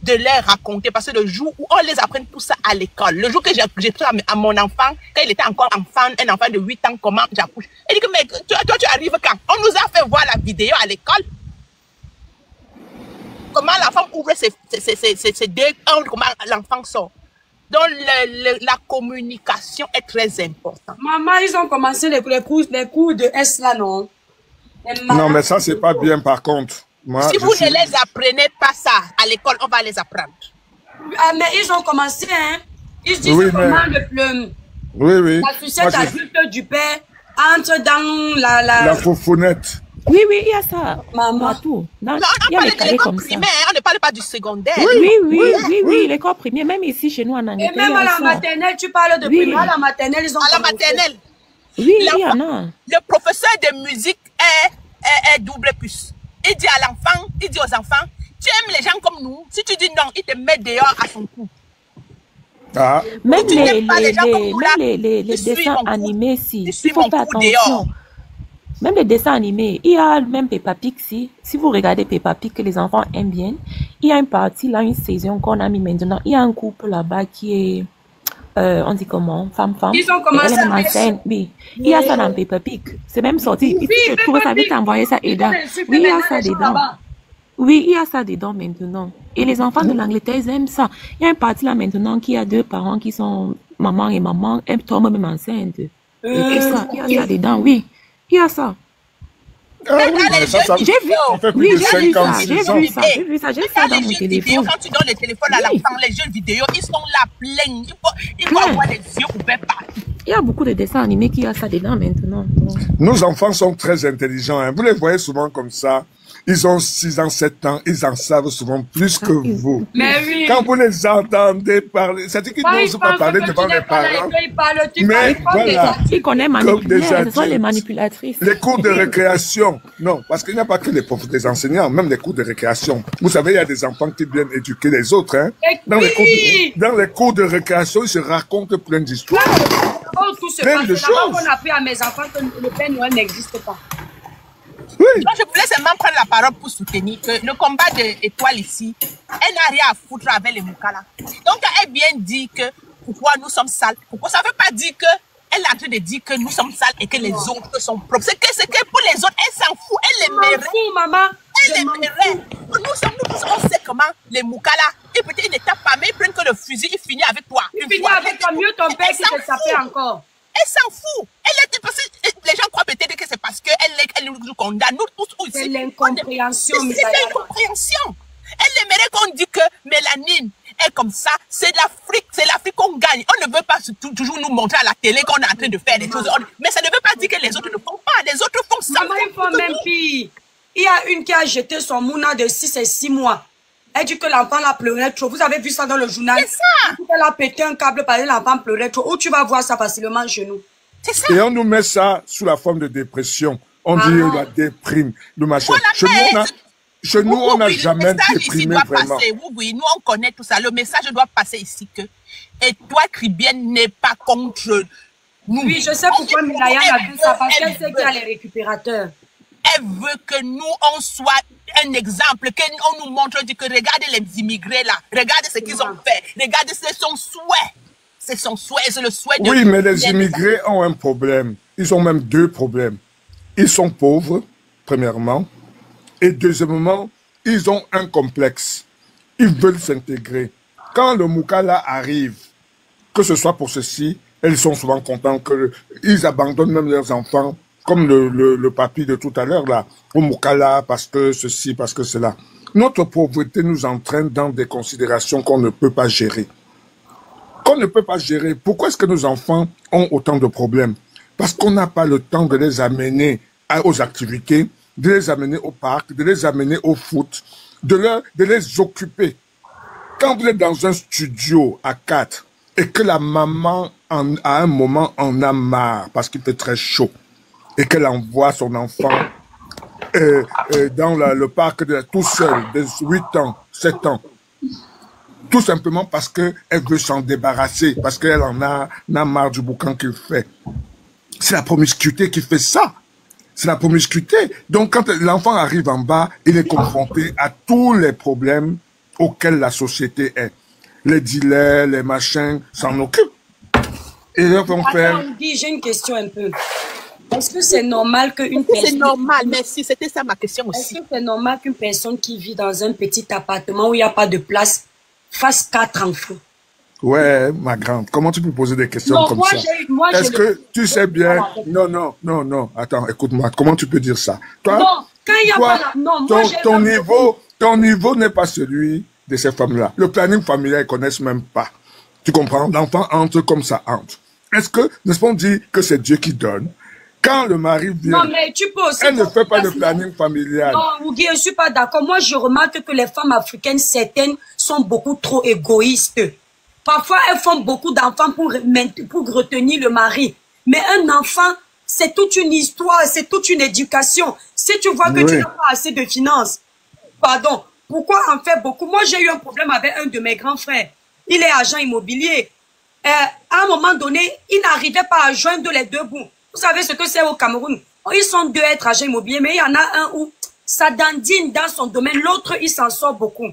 E: de leur raconter. Parce que le jour où on les apprend tout ça à l'école, le jour que j'ai pris à mon enfant, quand il était encore enfant, un enfant de 8 ans, comment j'accouche. Il dit que, mais toi, tu arrives quand? On nous a fait voir la vidéo à l'école. Comment l'enfant ouvre ses deux angles, comment l'enfant sort. Donc, la communication est très importante.
B: Maman, ils ont commencé les cours de S là, non?
D: Non, mais ça, c'est pas bien par contre. Moi,
E: si vous ne les apprenez pas ça à l'école, on va les apprendre.
B: Ah, mais ils ont commencé, hein? Ils disent comment la sucette adulte du père entre dans la
F: Oui,
D: foufounette.
F: Oui, il y a ça.
B: Maman.
F: Partout.
E: Non, on parle de l'école primaire, on ne parle pas du secondaire.
F: Oui, l'école primaire, même ici chez nous en Angleterre.
B: Et même à la maternelle, tu parles de primaire, à la maternelle, ils ont
E: à la maternelle.
F: Oui, il y en a.
E: Le professeur de musique est double puce. Il dit à l'enfant, il dit aux enfants, Tu aimes les gens comme nous. Si tu dis non, il te met dehors à son cou.
D: Ah.
F: Même
E: Tu n'aimes pas les gens comme nous, là,
F: les
E: tu suis
F: dessins
E: mon coup.
F: animés,
E: Tu
F: si.
E: suis
F: Il faut
E: mon
F: faire
E: coup dehors.
F: attention. Même les dessins animés, il y a même Peppa Pig, si vous regardez Peppa Pig que les enfants aiment bien, il y a une partie là, une saison qu'on a mis maintenant, il y a un couple là-bas qui est, on dit comment, femme.
B: Ils ont
F: Et
B: commencé
F: elle est
B: à
F: enceinte, oui. Il y a ça dans Peppa Pig. C'est même sorti.
B: Oui,
F: Je trouve ça vite envoyer ça et là. Oui, il y a ça dedans. Oui, il y a ça dedans maintenant. Et les enfants de l'Angleterre, ils aiment ça. Il y a une partie là maintenant qui a deux parents qui sont maman et maman, elles tombent même enceinte. Et tout ça, il y a ça dedans, oui. Il y a ça.
D: Ah oui, mais ça
F: J'ai vu.
D: ça fait plus
F: Oui,
D: de
F: j'ai vu ça.
D: 56
F: J'ai
D: ans.
F: vu ça. J'ai vu ça. J'ai ça dans
E: Les
F: mon
E: jeux vidéo,
F: téléphone.
E: quand tu donnes le téléphone à l'enfant, les jeux vidéo, ils sont là pleins. Il faut avoir les yeux ouverts partout.
F: Il y a beaucoup de dessins animés qui a ça dedans maintenant. Donc,
D: Nos enfants sont très intelligents. Hein. Vous les voyez souvent comme ça. Ils ont 6 ans, 7 ans. Ils en savent souvent plus que vous.
B: Mais oui.
D: Quand vous les entendez parler, c'est-à-dire qu'ils n'osent pas parler devant les parents. Mais voilà,
F: ils connaissent
D: comme des
F: manipuler. Ce sont les
D: adultes.
F: manipulatrices.
D: Les cours de récréation. Non, parce qu'il n'y a pas que les profs, des enseignants, même les cours de récréation. Vous savez, il y a des enfants qui viennent éduquer les autres. Hein. Dans les cours de récréation, ils se racontent plein d'histoires.
B: Oh, tout se
D: Plein
B: passe.
D: de
B: C'est là-bas
D: choses.
B: qu'on a appris à mes enfants que le Père Noël n'existe pas.
D: Oui.
E: Donc, je voulais seulement prendre la parole pour soutenir que le combat de Étoile ici, elle n'a rien à foutre avec les Moukala. Donc, elle bien dit que pourquoi nous sommes sales. Pourquoi ça ne veut pas dire que elle est en train de dire que nous sommes sales et que les autres sont propres. C'est que pour les autres, elle s'en fout. Elle les mérite.
B: Fou, maman.
E: Elle les mérite. Nous tous, on sait comment les Moukala, et peut-être ils ne tapent pas, mais ils prennent que le fusil, ils finissent avec toi.
B: Il finit avec toi, mieux ton père qui te tapait encore.
E: Elle s'en fout. Les gens croient peut-être que c'est parce qu'elle nous condamne. Nous tous
B: C'est
E: aussi.
B: l'incompréhension,
E: C'est l'incompréhension. Elle aimerait qu'on dise que Mélanine est comme ça. C'est l'Afrique qu'on gagne. On ne veut pas toujours nous montrer à la télé qu'on est en train de faire des choses. Mais ça ne veut pas dire que les autres ne font pas. Les autres font ça.
B: Maman, ils font même pire. Il y a une qui a jeté son mouna de 6 et 6 mois. Elle dit que l'enfant l'a pleuré trop. Vous avez vu ça dans le journal?
E: C'est ça.
B: Elle a pété un câble parce que l'enfant pleurait trop. Où tu vas voir ça facilement chez nous?
E: C'est ça.
D: Et on nous met ça sous la forme de dépression. On dit la déprime, le machin. Chez nous, on n'a jamais déprimé vraiment.
E: Oui, nous, on connaît tout ça. Le message doit passer ici que Étoile Caribbeenne n'est pas contre nous.
B: Oui, je sais pourquoi Milaya a dit ça, parce qu'elle sait qu'il y a les récupérateurs.
E: Elle veut que nous, on soit un exemple, qu'on nous montre, dit que regardez les immigrés là, regardez ce qu'ils ont fait, regardez, c'est son souhait. C'est son souhait, c'est le souhait de...
D: Oui, mais les immigrés ont un problème. Ils ont même 2 problèmes. Ils sont pauvres, premièrement, et deuxièmement, ils ont un complexe. Ils veulent s'intégrer. Quand le Moukala arrive, que ce soit pour ceci, ils sont souvent contents qu'ils abandonnent même leurs enfants, comme le papy de tout à l'heure, là, au Moukala, parce que ceci, parce que cela. Notre pauvreté nous entraîne dans des considérations qu'on ne peut pas gérer. Qu'on ne peut pas gérer. Pourquoi est-ce que nos enfants ont autant de problèmes? Parce qu'on n'a pas le temps de les amener aux activités, de les amener au parc, de les amener au foot, de les occuper. Quand vous êtes dans un studio à 4 et que la maman, à un moment, en a marre parce qu'il fait très chaud, et qu'elle envoie son enfant dans le parc tout seul, de 8 ans, 7 ans. Tout simplement parce qu'elle veut s'en débarrasser, parce qu'elle en a marre du boucan qu'il fait. C'est la promiscuité qui fait ça. C'est la promiscuité. Donc quand l'enfant arrive en bas, il est confronté à tous les problèmes auxquels la société est. Les dealers, les machins s'en occupent. Et ils vont faire...
B: Attends, j'ai une question un peu. Est-ce que c'est normal qu'une personne...
E: C'est normal, merci, c'était ça ma question aussi.
B: Est-ce que c'est normal qu'une personne qui vit dans un petit appartement où il n'y a pas de place fasse 4 enfants?
D: Ouais, ma grande, comment tu peux poser des questions
B: Non,
D: comme
B: moi,
D: ça? Est-ce que tu sais bien... Non, attends, écoute-moi, comment tu peux dire ça? Toi,
B: non, quand il n'y a pas la... Non, moi,
D: ton niveau n'est pas celui de ces femmes-là. Le planning familial, ils connaissent même pas. Tu comprends? L'enfant entre comme ça entre. Est-ce que, n'est-ce pas, on dit que c'est Dieu qui donne? Quand le mari vient,
B: non, mais tu peux aussi
D: elle ne fait pas de planning familial.
B: Non, Ougui, je ne suis pas d'accord. Moi, je remarque que les femmes africaines, certaines, sont beaucoup trop égoïstes. Parfois, elles font beaucoup d'enfants pour retenir le mari. Mais un enfant, c'est toute une histoire, c'est toute une éducation. Si tu vois que tu n'as pas assez de finances, pardon, Pourquoi en fait beaucoup? Moi, j'ai eu un problème avec un de mes grands frères. Il est agent immobilier. À un moment donné, il n'arrivait pas à joindre les deux bouts. Vous savez ce que c'est au Cameroun? Ils sont deux à être agents immobiliers, mais il y en a un où ça dandine dans son domaine. L'autre, il s'en sort beaucoup.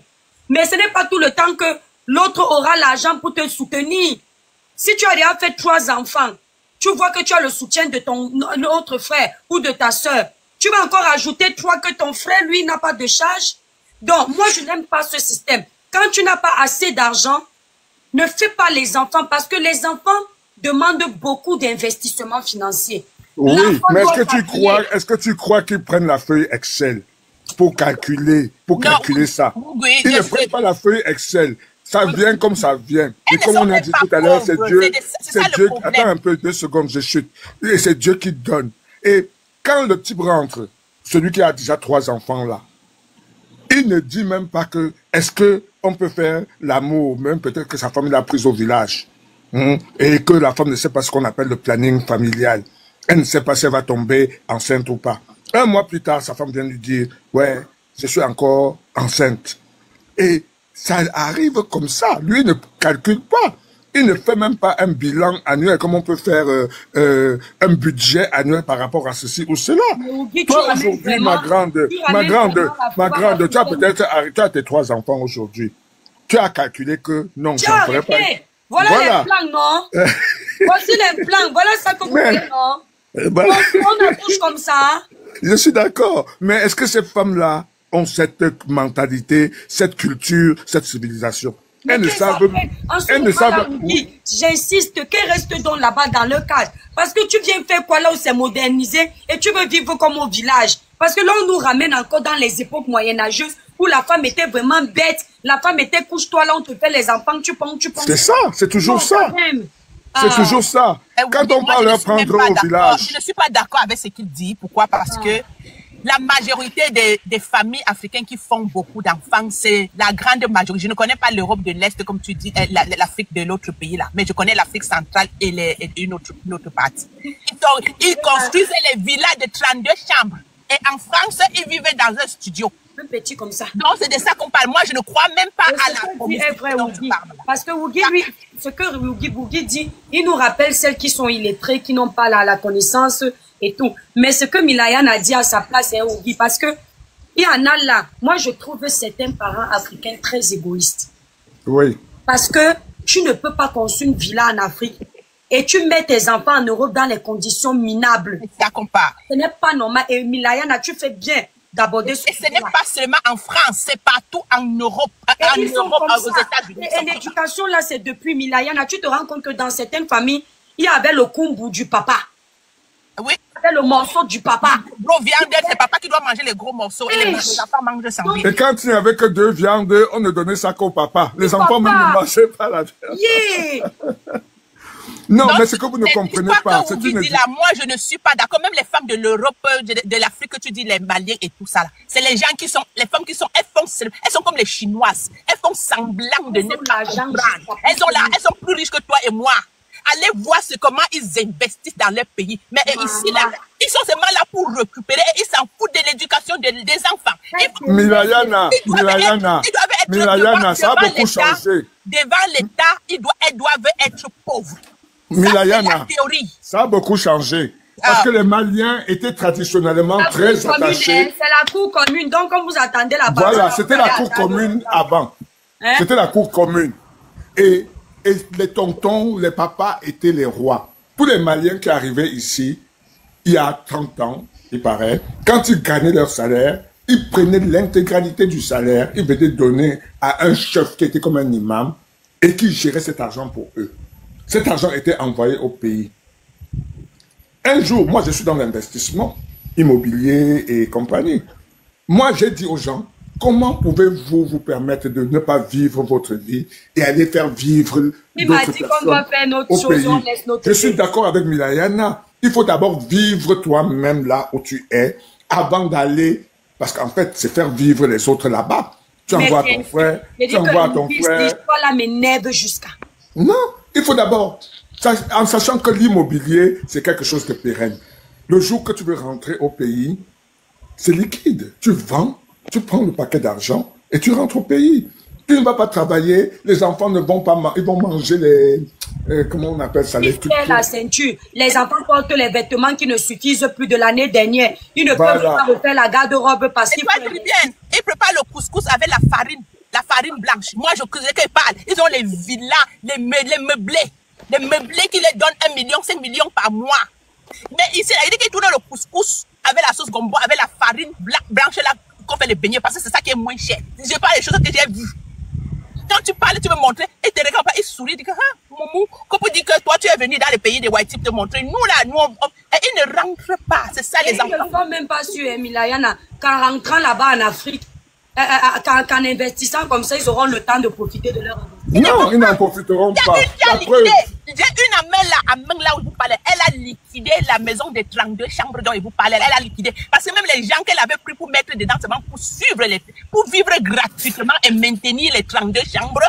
B: Mais ce n'est pas tout le temps que l'autre aura l'argent pour te soutenir. Si tu as déjà fait 3 enfants, tu vois que tu as le soutien de ton autre frère ou de ta soeur. Tu vas encore ajouter 3 que ton frère, lui, n'a pas de charge. Donc, moi, je n'aime pas ce système. Quand tu n'as pas assez d'argent, ne fais pas les enfants parce que les enfants demandent beaucoup d'investissement financier.
D: Oui, mais est-ce que tu crois qu'ils prennent la feuille Excel pour calculer ça?
E: Oui,
D: Ils ne prennent pas la feuille Excel. Ça vient comme ça vient. Et comme on a dit tout à l'heure, c'est Dieu. C'est Dieu. Attends un peu, 2 secondes, je chute. Et c'est Dieu qui donne. Et quand le type rentre, celui qui a déjà 3 enfants là, il ne dit même pas que est-ce que on peut faire l'amour, même peut-être que sa femme l'a prise au village. Et que la femme ne sait pas ce qu'on appelle le planning familial. Elle ne sait pas si elle va tomber enceinte ou pas. 1 mois plus tard, sa femme vient lui dire, ouais, je suis encore enceinte. Et ça arrive comme ça. Lui ne calcule pas. Il ne fait même pas un bilan annuel, comme on peut faire un budget annuel par rapport à ceci ou cela. Toi, aujourd'hui, ma grande, tu as peut-être, tu as tes 3 enfants aujourd'hui. Tu as calculé que non, je ne ferai pas.
B: Voilà les plans, non? Voici les plans. Voilà ça que vous faites, non? On accouche comme ça.
D: Je suis d'accord. Mais est-ce que ces femmes-là ont cette mentalité, cette culture, cette civilisation? Elles ne savent pas.
B: J'insiste qu'elles restent donc là-bas dans le cadre. Parce que tu viens faire quoi là où c'est modernisé et tu veux vivre comme au village. Parce que là, on nous ramène encore dans les époques moyenâgeuses où la femme était vraiment bête. La femme était couche-toi là, on te fait les enfants, tu penses.
D: C'est ça, c'est toujours ça. C'est toujours ça. Quand on parle de prendre au village.
E: Je ne suis pas d'accord avec ce qu'il dit. Pourquoi? Parce que la majorité des familles africaines qui font beaucoup d'enfants, c'est la grande majorité. Je ne connais pas l'Europe de l'Est, comme tu dis, l'Afrique de l'autre pays là, mais je connais l'Afrique centrale et une autre partie. Ils construisent les villas de 32 chambres. Et en France, ils vivaient dans un studio.
B: Un petit comme ça.
E: Donc, c'est de ça qu'on parle. Moi, je ne crois même pas à la communauté dont tu parles.
B: Parce que Wugui, lui, ce que Wugui dit, il nous rappelle celles qui sont illettrées, qui n'ont pas la connaissance et tout. Mais ce que Milayan a dit à sa place, c'est Wugui. Parce que il y en a là. Moi, je trouve certains parents africains très égoïstes.
D: Oui.
B: Parce que tu ne peux pas construire une villa en Afrique et tu mets tes enfants en Europe dans les conditions minables.
E: C'est ça qu'on parle.
B: Ce n'est pas normal. Et Milayana, tu fais bien d'aborder ce
E: sujet. Et ce n'est pas seulement en France, c'est partout en Europe, aux États-Unis.
B: Et l'éducation, là, c'est depuis Milayana. Tu te rends compte que dans certaines familles, il y avait le kumbu du papa.
E: Oui.
B: Il y avait le morceau du papa.
E: Gros viande, c'est papa qui doit manger les gros morceaux et les enfants mangent sans vie.
D: Et quand il n'y avait que 2 viandes, on ne donnait ça qu'au papa. Les enfants même ne mangeaient pas la viande.
B: Yeah.
D: Non, mais c'est que vous ne comprenez pas.
E: Que vous dites là, moi, je ne suis pas d'accord. Même les femmes de l'Europe, de l'Afrique, que tu dis, les Maliens et tout ça, là. C'est les gens qui sont, les femmes qui sont, elles sont comme les Chinoises. Elles font semblant de ne pas comprendre. Elles sont plus riches que toi et moi. Allez voir comment ils investissent dans leur pays. Mais ici, là, ils sont seulement là pour récupérer et ils s'en foutent de l'éducation des enfants.
D: Milayana, ça a beaucoup changé.
E: Devant l'État, elles doivent être pauvres.
D: Milayana, ça a beaucoup changé. Parce que les Maliens étaient traditionnellement très attachés.
B: C'est la cour commune. Donc, comme vous attendez là-bas.
D: Voilà, c'était la cour commune avant. C'était la cour commune. Et les tontons, les papas étaient les rois. Pour les Maliens qui arrivaient ici, il y a 30 ans, il paraît, quand ils gagnaient leur salaire, ils prenaient l'intégralité du salaire, ils venaient donner à un chef qui était comme un imam et qui gérait cet argent pour eux. Cet argent était envoyé au pays. Un jour, moi je suis dans l'investissement immobilier et compagnie. Moi j'ai dit aux gens, comment pouvez-vous vous permettre de ne pas vivre votre vie et aller faire vivre d'autres personnes au pays? Je suis d'accord avec Milayana. Il faut d'abord vivre toi-même là où tu es avant d'aller, parce qu'en fait, c'est faire vivre les autres là-bas. Tu envoies ton frère, tu envoies ton frère.
B: L'histoire m'énerve jusqu'à.
D: Non, il faut d'abord, en sachant que l'immobilier, c'est quelque chose de pérenne. Le jour que tu veux rentrer au pays, c'est liquide. Tu vends. Tu prends le paquet d'argent, et tu rentres au pays. Tu ne vas pas travailler, les enfants ne vont pas, ils vont manger les, comment on appelle ça, les trucs.
B: La ceinture. Les enfants portent les vêtements qui ne suffisent plus de l'année dernière. Ils ne peuvent pas refaire la garde-robe parce qu'ils...
E: Ils préparent le couscous avec la farine blanche. Moi, je sais qu'ils parlent. Ils ont les villas, les meublés qui les donnent 1 million, 5 millions par mois. Mais ici, il dit qu'ils tournent le couscous avec la sauce gombo, avec la farine blanche là, qu'on fait les beignets, parce que c'est ça qui est moins cher. Je parle des choses que j'ai vues. Quand tu parles, tu veux montrer, et te regarde pas, il sourit, il dit que, ah, Moumou, qu'on peut dire que toi, tu es venu dans le pays des white types te montrer. Nous, là, ils ne rentrent pas. C'est ça, les enfants.
B: Ils ne sont même pas sûrs, Milayana, qu'en rentrant là-bas en Afrique, qu'en investissant comme ça, ils auront le temps de profiter de leur investissement.
D: Non, ils n'en profiteront pas.
E: J'ai une amène là où vous parlez. Elle a liquidé la maison des 32 chambres dont il vous parlait. Elle a liquidé. Parce que même les gens qu'elle avait pris pour mettre dedans, seulement pour vivre gratuitement et maintenir les 32 chambres,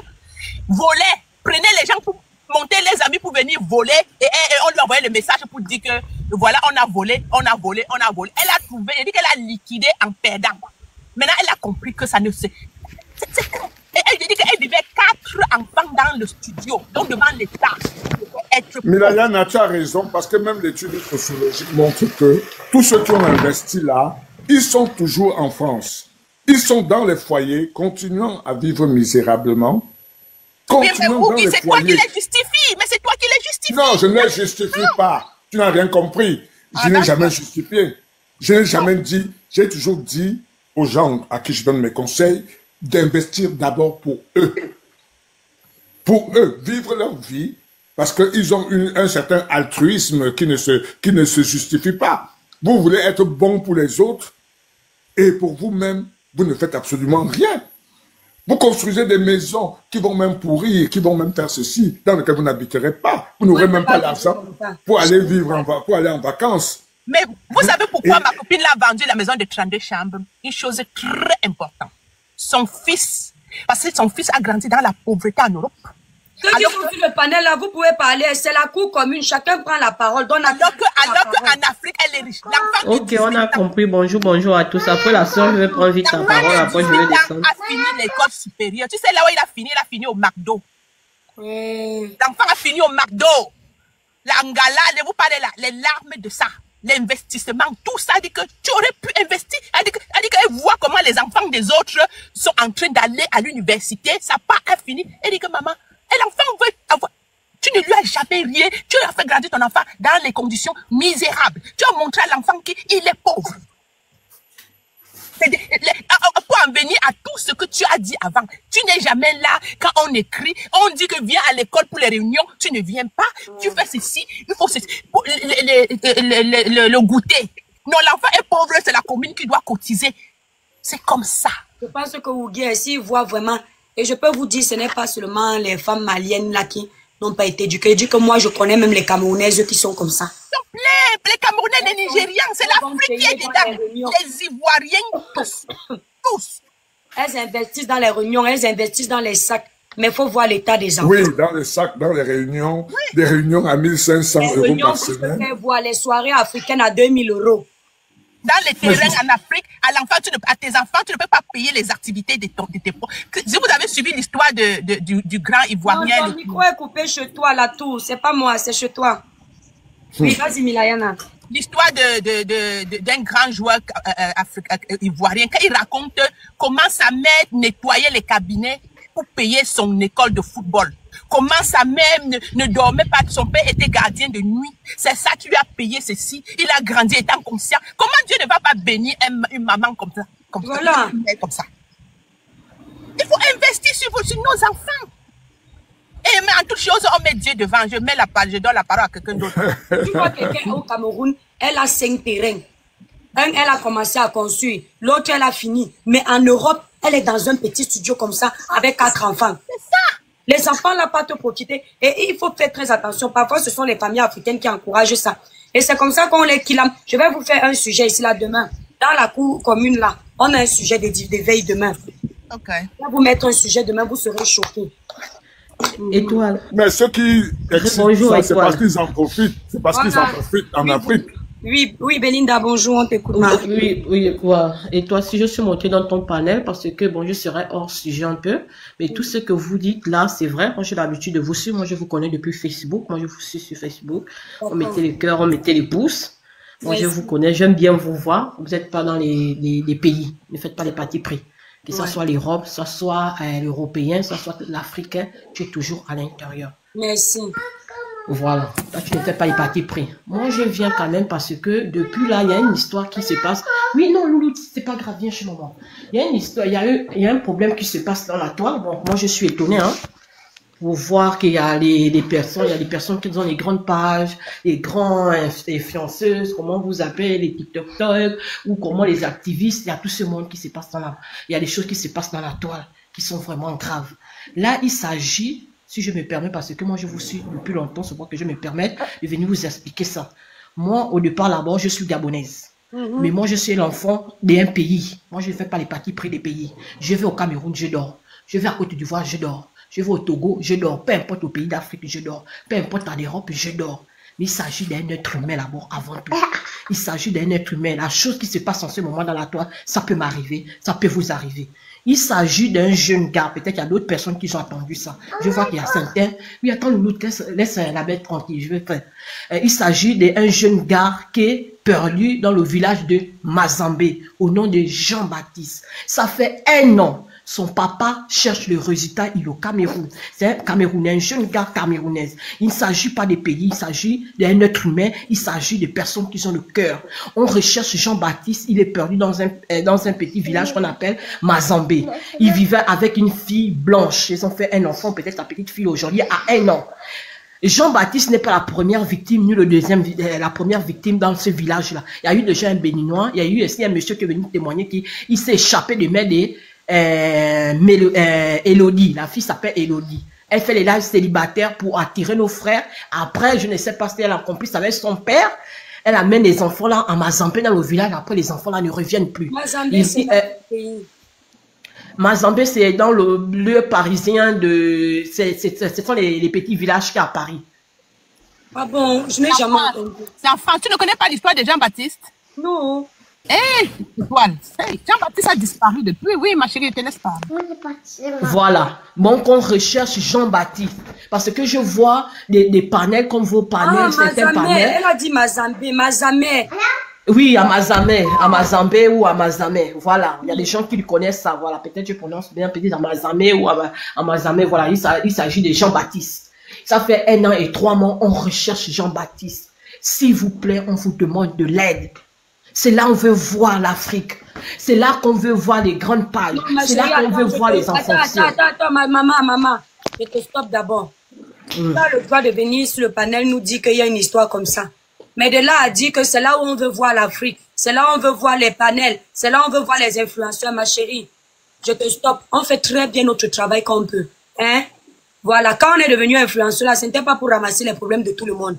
E: volaient. Prenaient les gens pour monter les amis pour venir voler. Et on lui envoyait le message pour dire que voilà, on a volé. Elle a trouvé, elle dit qu'elle a liquidé en perdant. Maintenant, elle a compris que ça ne se... Elle dit qu'elle vivait 4 enfants dans le studio, donc devant l'État.
D: Milayana, tu as raison, parce que même l'étude sociologique montre que tous ceux qui ont investi là, ils sont toujours en France. Ils sont dans les foyers, continuant à vivre misérablement.
E: Mais c'est toi qui les justifie. Mais c'est toi qui les justifie.
D: Non, je ne les justifie pas. Tu n'as rien compris. Je n'ai jamais justifié. Je n'ai jamais dit, j'ai toujours dit aux gens à qui je donne mes conseils, d'investir d'abord pour eux. Pour eux, vivre leur vie, parce qu'ils ont un certain altruisme qui ne se justifie pas. Vous voulez être bon pour les autres, et pour vous-même, vous ne faites absolument rien. Vous construisez des maisons qui vont même pourrir, qui vont même faire ceci, dans lesquelles vous n'habiterez pas. Vous n'aurez même pas l'argent pour aller pour aller en vacances.
E: Mais vous savez pourquoi ma copine l'a vendu la maison de 32 chambres? Une chose très importante. Son fils, parce que son fils a grandi dans la pauvreté en Europe.
B: Ceux qui sont sur le panel là, vous pouvez parler, c'est la cour commune, chacun prend la parole.
E: Alors qu'en Afrique, elle est riche.
G: Ok, on a compris. Bonjour à tous. Après la soeur, je vais prendre vite la parole, après je vais descendre.
E: A fini l'école supérieure. Tu sais là où il a fini au McDo. L'enfant a fini au McDo. L'Angala, je vous parlez là, les larmes de ça. L'investissement, tout ça, dit que tu aurais pu investir. Elle dit qu'elle voit comment les enfants des autres sont en train d'aller à l'université. Ça n'a pas fini. Elle dit que maman, l'enfant veut avoir... Tu ne lui as jamais rien. Tu as fait grandir ton enfant dans les conditions misérables. Tu as montré à l'enfant qu'il est pauvre. Pour en venir à tout ce que tu as dit avant, tu n'es jamais là quand on écrit, on dit que viens à l'école pour les réunions, tu ne viens pas, tu fais ceci, il faut ceci, pour le goûter. Non, l'enfant est pauvre, c'est la commune qui doit cotiser. C'est comme ça.
B: Je pense que Ougui ici voit vraiment, et je peux vous dire, ce n'est pas seulement les femmes maliennes là qui n'ont pas été éduquées. Je dis que moi, je connais même les Camerounaises qui sont comme ça.
E: S'il te plaît, les Camerounais, les Nigériens, c'est l'Afrique qui est dedans. Les Ivoiriens, tous.
B: Elles investissent dans les réunions, elles investissent dans les sacs. Mais il faut voir l'état des enfants.
D: Oui, dans les sacs, dans les réunions, des réunions à 1500 euros par semaine.
B: Vous pouvez voir les soirées africaines à 2000 euros.
E: Dans les terrains en Afrique, à tes enfants, tu ne peux pas payer les activités de tes parents. Si vous avez suivi l'histoire du grand Ivoirien...
B: Non, ton micro est coupé chez toi, là, tout. C'est pas moi, c'est chez toi. Oui, vas-y, Milayana.
E: L'histoire d'un grand joueur ivoirien, quand il raconte comment sa mère nettoyait les cabinets pour payer son école de football. Comment sa mère ne dormait pas, son père était gardien de nuit. C'est ça, tu lui as payé ceci. Il a grandi étant conscient. Comment Dieu ne va pas bénir une maman comme ça?
B: Voilà.
E: Comme ça. Il faut investir sur nos enfants. Et mais en toute chose, on met Dieu devant. Je donne la parole à quelqu'un d'autre.
B: Tu vois quelqu'un au Cameroun, elle a 5 terrains. Elle a commencé à construire. L'autre, elle a fini. Mais en Europe, elle est dans un petit studio comme ça, avec 4 enfants.
E: C'est ça.
B: Les enfants là pas te profiter. Et il faut faire très attention. Parfois, ce sont les familles africaines qui encouragent ça. Et c'est comme ça qu'on les killame. Je vais vous faire un sujet ici là demain. Dans la cour commune là, on a un sujet d'éveil demain.
E: Ok.
B: Je vais vous mettre un sujet demain, vous serez choqués.
G: Étoile.
D: Mais ceux qui excitent ça, c'est parce qu'ils en profitent. C'est parce qu'ils en profitent en Afrique.
B: Oui, oui, Belinda, bonjour, on t'écoute.
G: Oui, quoi. Et toi, si je suis montée dans ton panel, parce que, bon, je serai hors sujet un peu, mais tout ce que vous dites là, c'est vrai. Moi, j'ai l'habitude de vous suivre. Moi, je vous connais depuis Facebook. Moi, je vous suis sur Facebook. On mettait les cœurs, on mettait les pouces. Moi, je vous connais. J'aime bien vous voir. Vous n'êtes pas dans les pays. Ne faites pas les partis pris. Que ce soit l'Europe, que ce soit l'Européen, que ce soit l'Africain, tu es toujours à l'intérieur.
B: Merci.
G: Voilà, là tu ne fais pas les partis pris. Moi je viens quand même parce que depuis là, il y a une histoire qui se passe. Oui, non, Loulou, c'est pas grave, viens chez maman. Il y a une histoire, il y a un problème qui se passe dans la toile. Bon, moi je suis étonnée, hein, pour voir qu'il y a des personnes, il y a des personnes qui ont les grandes pages, les grands influenceuses, comment vous appelez, les TikTok, ou comment les activistes, il y a tout ce monde qui se passe il y a des choses qui se passent dans la toile qui sont vraiment graves. Là, il s'agit, si je me permets, parce que moi je vous suis depuis longtemps, c'est pour que je me permette de venir vous expliquer ça. Moi, au départ, là-bas, je suis gabonaise. Mais moi, je suis l'enfant d'un pays. Moi, je ne fais pas les partis pris des pays. Je vais au Cameroun, je dors. Je vais à Côte d'Ivoire, je dors. Je vais au Togo, je dors. Peu importe au pays d'Afrique, je dors. Peu importe en Europe, je dors. Mais il s'agit d'un être humain là-bas avant tout. Il s'agit d'un être humain. La chose qui se passe en ce moment dans la toile, ça peut m'arriver, ça peut vous arriver. Il s'agit d'un jeune gars. Peut-être qu'il y a d'autres personnes qui ont entendu ça. Je vois qu'il y a certains. Oui, attends, l'autre, laisse la bête tranquille. Je vais faire. Il s'agit d'un jeune gars qui est perdu dans le village de Mazambé, au nom de Jean-Baptiste. Ça fait 1 an. Son papa cherche le résultat, il est au Cameroun. C'est un Camerounais, un jeune gars camerounais. Il ne s'agit pas des pays, il s'agit d'un être humain, il s'agit de personnes qui ont le cœur. On recherche Jean-Baptiste, il est perdu dans un petit village qu'on appelle Mazambé. Il vivait avec une fille blanche. Ils ont fait un enfant, peut-être la petite fille aujourd'hui, à 1 an. Jean-Baptiste n'est pas la première victime, ni la première victime dans ce village-là. Il y a eu déjà un Béninois, il y a eu aussi un monsieur qui est venu témoigner qu'il s'est échappé de main des Elodie, la fille s'appelle Elodie. Elle fait les lives célibataires pour attirer nos frères. Après, je ne sais pas si elle a complice avec son père. Elle amène les enfants là en Mazambé dans le village. Après, les enfants là ne reviennent plus.
B: Mazambé, c'est pays.
G: Mazambé, c'est dans le lieu parisien de... Ce sont les petits villages qu'il y a à Paris.
B: Ah bon, je n'ai jamais entendu.
E: Enfant, tu ne connais pas l'histoire de Jean-Baptiste?
B: Non.
E: Jean-Baptiste a disparu depuis. Oui, ma chérie, je te laisse parler.
G: Voilà. Donc, on recherche Jean-Baptiste. Parce que je vois des panels comme vos panels, certains panels.
B: Elle a dit Mazambé, Mazamé.
G: Oui, à Mazambé ou à Mazamé. Voilà. Il y a des gens qui le connaissent ça. Voilà. Peut-être je prononce bien, peut-être à Mazamé ou à Mazamé. Voilà. Il s'agit de Jean-Baptiste. Ça fait 1 an et 3 mois, on recherche Jean-Baptiste. S'il vous plaît, on vous demande de l'aide. C'est là qu'on veut voir l'Afrique. C'est là qu'on veut voir les grandes pages. C'est là qu'on veut voir les enfants.
B: Attends, maman. Je te stoppe d'abord. Tu as le droit de venir sur le panel nous dire qu'il y a une histoire comme ça. Mais de là à dire que c'est là où on veut voir l'Afrique. C'est là où on veut voir les panels. C'est là où on veut voir les influenceurs, ma chérie. Je te stoppe. On fait très bien notre travail comme on peut. Hein? Voilà. Quand on est devenu influenceur, là, ce n'était pas pour ramasser les problèmes de tout le monde.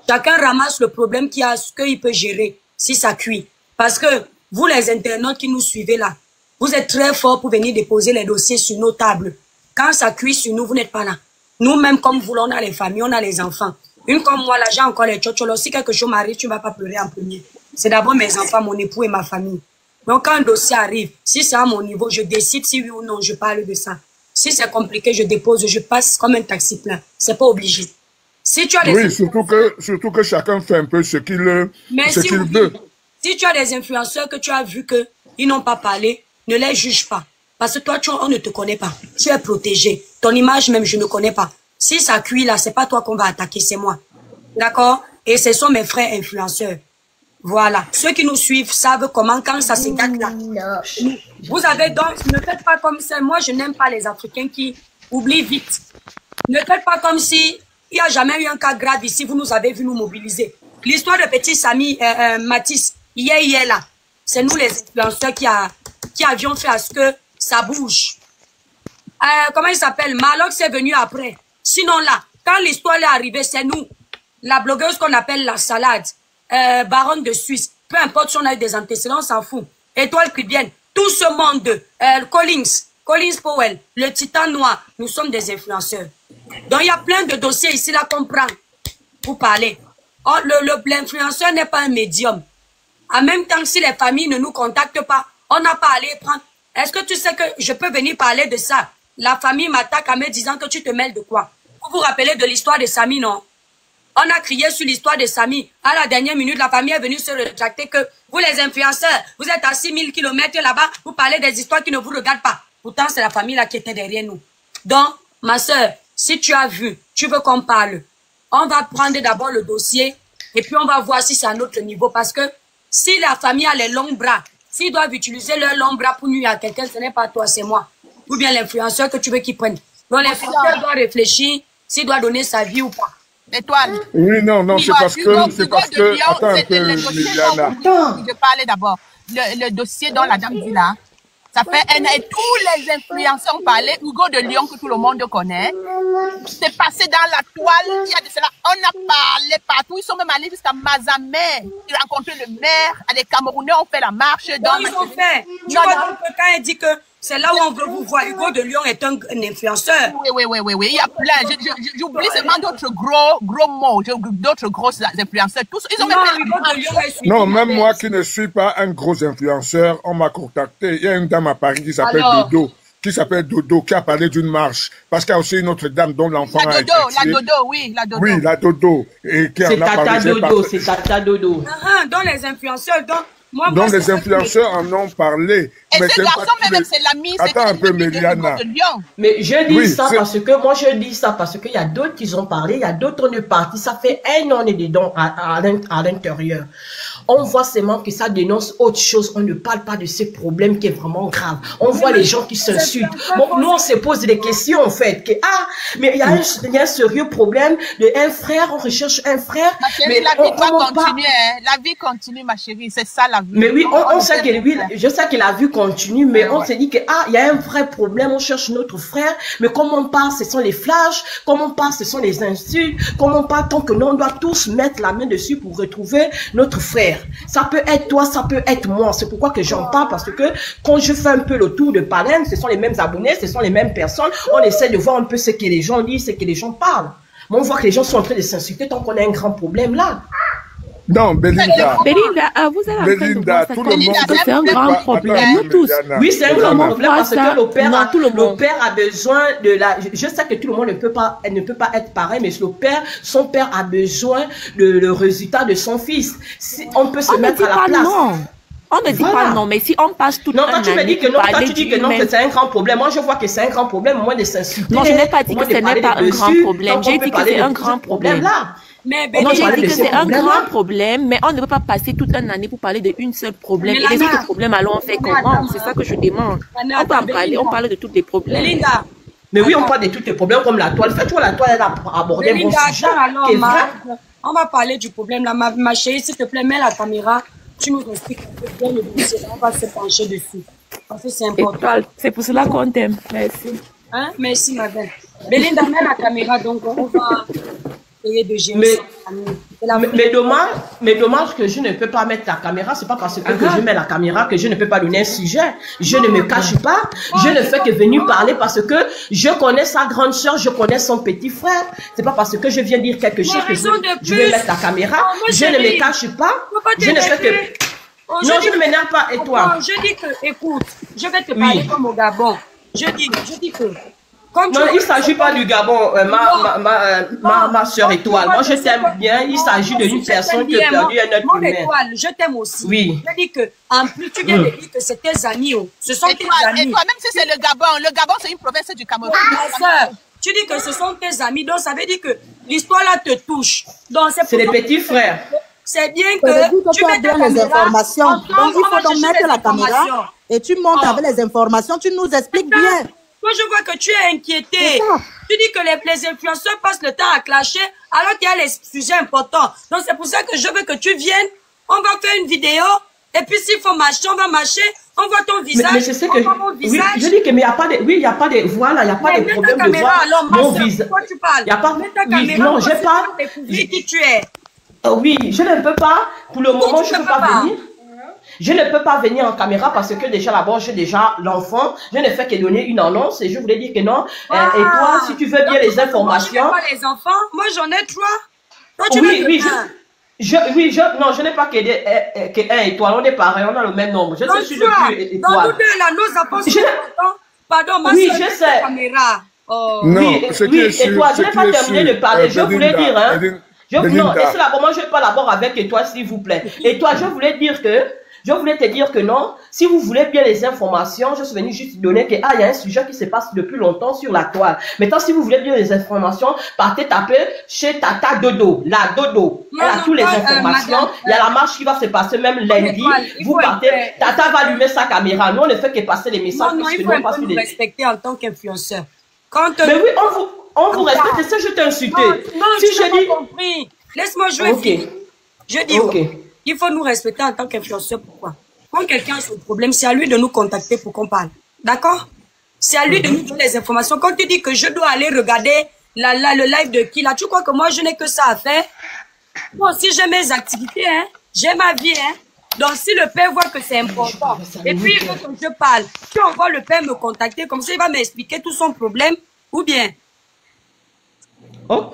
B: Chacun ramasse le problème qu'il peut gérer. Si ça cuit. Parce que vous, les internautes qui nous suivez là, vous êtes très forts pour venir déposer les dossiers sur nos tables. Quand ça cuit sur nous, vous n'êtes pas là. Nous-mêmes, comme vous, on a les familles, on a les enfants. Une comme moi, là, j'ai encore les tchotcholos. Si quelque chose m'arrive, tu ne vas pas pleurer en premier. C'est d'abord mes enfants, mon époux et ma famille. Donc, quand un dossier arrive, si c'est à mon niveau, je décide si oui ou non, je parle de ça. Si c'est compliqué, je dépose, je passe comme un taxi plein. C'est pas obligé. Si tu as des
D: surtout que chacun fait un peu ce qu'il veut.
B: Si tu as des influenceurs que tu as vu qu'ils n'ont pas parlé, ne les juge pas. Parce que toi, on ne te connaît pas. Tu es protégé. Ton image même, je ne connais pas. Si ça cuit là, c'est pas toi qu'on va attaquer, c'est moi. D'accord? Et ce sont mes frères influenceurs. Voilà. Ceux qui nous suivent savent comment, quand ça se gâte là. Vous avez donc, ne faites pas comme ça. Moi, je n'aime pas les Africains qui oublient vite. Ne faites pas comme si il n'y a jamais eu un cas grave ici, vous nous avez vu nous mobiliser. L'histoire de petit Samy Matisse, hier là, c'est nous les influenceurs qui avions fait à ce que ça bouge. Comment il s'appelle? Malox est venu après. Sinon là, quand l'histoire est arrivée, c'est nous. La blogueuse qu'on appelle la salade, baronne de Suisse, peu importe si on a eu des antécédents, on s'en fout. Étoile Cubienne, tout ce monde, Collins Powell, le titan noir, nous sommes des influenceurs. Donc il y a plein de dossiers ici là qu'on prend pour parler. L'influenceur n'est pas un médium. En même temps, si les familles ne nous contactent pas, on n'a pas à aller prendre. Est-ce que tu sais que je peux venir parler de ça? La famille m'attaque en me disant que tu te mêles de quoi? Vous vous rappelez de l'histoire de Samy, non? On a crié sur l'histoire de Samy. À la dernière minute, la famille est venue se rétracter que vous, les influenceurs, vous êtes à 6000 km là-bas, vous parlez des histoires qui ne vous regardent pas. Pourtant, c'est la famille là qui était derrière nous. Donc, ma soeur, si tu as vu, tu veux qu'on parle, on va prendre d'abord le dossier et puis on va voir si c'est à notre niveau. Parce que si la famille a les longs bras, s'ils doivent utiliser leurs longs bras pour nuire à quelqu'un, ce n'est pas toi, c'est moi. Ou bien l'influenceur que tu veux qu'il prenne. Donc, l'influenceur doit réfléchir s'il doit donner sa vie ou pas.
E: Étoile.
D: Oui, non, c'est parce que, attends un peu, Liliana.
E: Je parlais d'abord. Le dossier dont la dame dit là, ça fait un an et tous les influenceurs ont parlé. Hugo de Lyon, que tout le monde connaît. C'est passé dans la toile. Il y a de cela. On a parlé partout. Ils sont même allés jusqu'à Mazamet. Ils ont rencontré le maire. À des Camerounais ont fait la marche.
B: Donc, ils ont fait. Tu vois, donc, quand elle dit que c'est là où on veut vous voir. Hugo de Lyon est un influenceur.
E: Oui. Il y a plein. J'oublie seulement d'autres gros mots. D'autres grosses influenceurs. Tous, ils ont même fait
B: Hugo de Lyon est suivi.
D: Non, même moi qui ne suis pas un gros influenceur, on m'a contacté. Il y a une dame à Paris qui s'appelle Dodo. Qui a parlé d'une marche. Parce qu'il y a aussi une autre dame dont l'enfant a été tué.
E: La Dodo.
D: Oui, la Dodo.
G: C'est Tata Dodo.
B: Donc les influenceurs,
D: donc les influenceurs en ont parlé.
E: Et ce garçon même, c'est l'ami.
D: Attends un peu, Méliana.
G: Mais je dis ça parce que, moi je dis ça parce qu'il y a d'autres qui ont parlé, il y a d'autres qui sont partis. Ça fait un an et dedans à l'intérieur. On voit seulement que ça dénonce autre chose. On ne parle pas de ces problèmes qui est vraiment grave. On voit les gens qui s'insultent. Bon, nous, on se pose des questions, en fait. Mais il y a un sérieux problème de un frère. On recherche un frère.
E: Ma chérie, mais la vie doit continuer. La vie continue, ma chérie. C'est ça, la vie.
G: Mais oui, on sait que oui, je sais que la vie continue, mais on se dit que, il y a un vrai problème. On cherche notre frère. Mais comme on parle, ce sont les flashs. Comme on parle, ce sont les insultes. Comme on parle, tant que nous, on doit tous mettre la main dessus pour retrouver notre frère. Ça peut être toi, ça peut être moi. C'est pourquoi que j'en parle, parce que quand je fais un peu le tour de Palem, ce sont les mêmes abonnés, ce sont les mêmes personnes. On essaie de voir un peu ce que les gens disent, ce que les gens parlent. Mais on voit que les gens sont en train de s'insulter tant qu'on a un grand problème là.
D: Non, Belinda,
F: vous allez
D: Belinda, tout le monde.
F: C'est un grand problème, nous tous.
G: Oui, c'est un grand problème parce que le père a besoin de la. Je sais que tout le monde ne peut pas être pareil, mais son père a besoin de le résultat de son fils. Si on peut se mettre à la place.
F: On ne dit pas non, mais si on passe toute
G: non, quand tu me dis que non, quand tu dis que non, que c'est un grand problème, moi je vois que c'est un grand problème, moi de s'insulter.
F: Non, je n'ai pas dit que ce n'est pas un grand problème. J'ai dit que c'est un grand problème.
B: Mais
F: non, j'ai dit que c'est un grand problème, mais on ne peut pas passer toute une année pour parler d'une seule problème. Et les autres problèmes, allons faire comment? C'est ça que je demande. On peut en parler, on parle de tous les problèmes.
G: Mais oui, on parle de tous les problèmes comme la toile. Fais-toi la toile, elle a abordé un bon sujet.
B: On va parler du problème là. Ma chérie, s'il te plaît, mets la caméra. Tu nous expliques un peu bien le dossier. On va se pencher dessus. Parce que c'est important.
F: C'est pour cela qu'on t'aime. Merci.
B: Hein? Merci, ma belle. Belinda, mets la caméra, donc on va essayer de gérer ça.
G: Mais dommage que je ne peux pas mettre la caméra. C'est pas parce que je mets la caméra que je ne peux pas donner un sujet. Je ne me cache pas. Je ne fais que venir parler parce que je connais sa grande soeur, je connais son petit frère. C'est pas parce que je viens dire quelque chose que je vais mettre la caméra. Je ne me cache pas. Je ne fais que... Non, je ne m'énerve pas. Et toi?
B: Je dis que, écoute, je vais te parler comme au Gabon. Je dis que...
G: Non, il ne s'agit pas du Gabon, ma soeur étoile. Moi, je t'aime bien. Il s'agit d'une personne qui a perdu un être humain.
B: Étoile, je t'aime aussi.
G: Oui.
B: Je dis que, en plus, tu viens de dire que c'est tes amis. Ce sont tes amis.
E: Et toi, même si c'est le Gabon, c'est une province du Cameroun.
B: Ma soeur, tu dis que ce sont tes amis. Donc, ça veut dire que l'histoire là te touche.
G: C'est les petits frères.
B: C'est bien que
H: tu mets les informations. Donc, il faut donc mettre la caméra et tu montes avec les informations. Tu nous expliques bien.
B: Moi, je vois que tu es inquiété. Tu dis que les influenceurs passent le temps à clasher alors qu'il y a les sujets importants. Donc, c'est pour ça que je veux que tu viennes. On va faire une vidéo. Et puis, s'il faut marcher, on va marcher. On voit ton visage.
G: Mais je sais que... Oui, je dis que, mais il n'y a pas de... Oui, il n'y a pas de... Voilà, il n'y a pas de problème de voir mon visage.
B: Pourquoi tu parles?
G: Il n'y a pas... Oui, non, je parle...
B: Qui tu es.
G: Oui, je ne peux pas. Pour le moment, je ne peux pas venir. Je ne peux pas venir en caméra parce que déjà là-bas, j'ai déjà l'enfant. Je ne fais que donner une annonce et je voulais dire que non. Et toi, si tu veux bien les informations...
B: Moi, je n'ai pas les enfants. Moi, j'en ai 3. Toi, tu
G: oui, Non, je n'ai pas que 1 étoile. On est pareil, on a le même nombre. Je suis depuis étoile.
B: Dans nous deux, là, nos enfants sont contents. Pardon, moi,
G: oui,
B: c'est
G: je sais.
B: Caméra. Oh.
D: Non,
G: oui, étoile, je n'ai pas terminé de parler. Je voulais dire, hein. Non, et c'est là, moi, je parle d'abord avec étoile, s'il vous plaît. Étoile, je voulais te dire que non, si vous voulez bien les informations, je suis venu juste donner que, il y a un sujet qui se passe depuis longtemps sur la toile. Maintenant, si vous voulez bien les informations, partez taper chez Tata Dodo, la Dodo. Elle a toutes les informations. Il y a la marche qui va se passer même lundi. Vous partez, Tata va allumer sa caméra. Nous, on ne fait que passer les messages.
B: Non, il faut un peu nous respecter en tant qu'influenceur.
G: Mais oui, on vous respecte. C'est je t'ai insulté.
B: Non, si je n'ai pas compris. Laisse-moi jouer.
G: Ok.
B: Je dis, il faut nous respecter en tant qu'influenceur. Pourquoi? Quand quelqu'un a son problème, c'est à lui de nous contacter pour qu'on parle. D'accord? C'est à lui de nous donner les informations. Quand tu dis que je dois aller regarder le live de qui là, tu crois que moi, je n'ai que ça à faire? Moi aussi, j'ai mes activités, hein. J'ai ma vie, hein. Donc, si le père voit que c'est important, et puis il veut que je parle, tu envoies le père me contacter, comme ça, il va m'expliquer tout son problème, ou bien...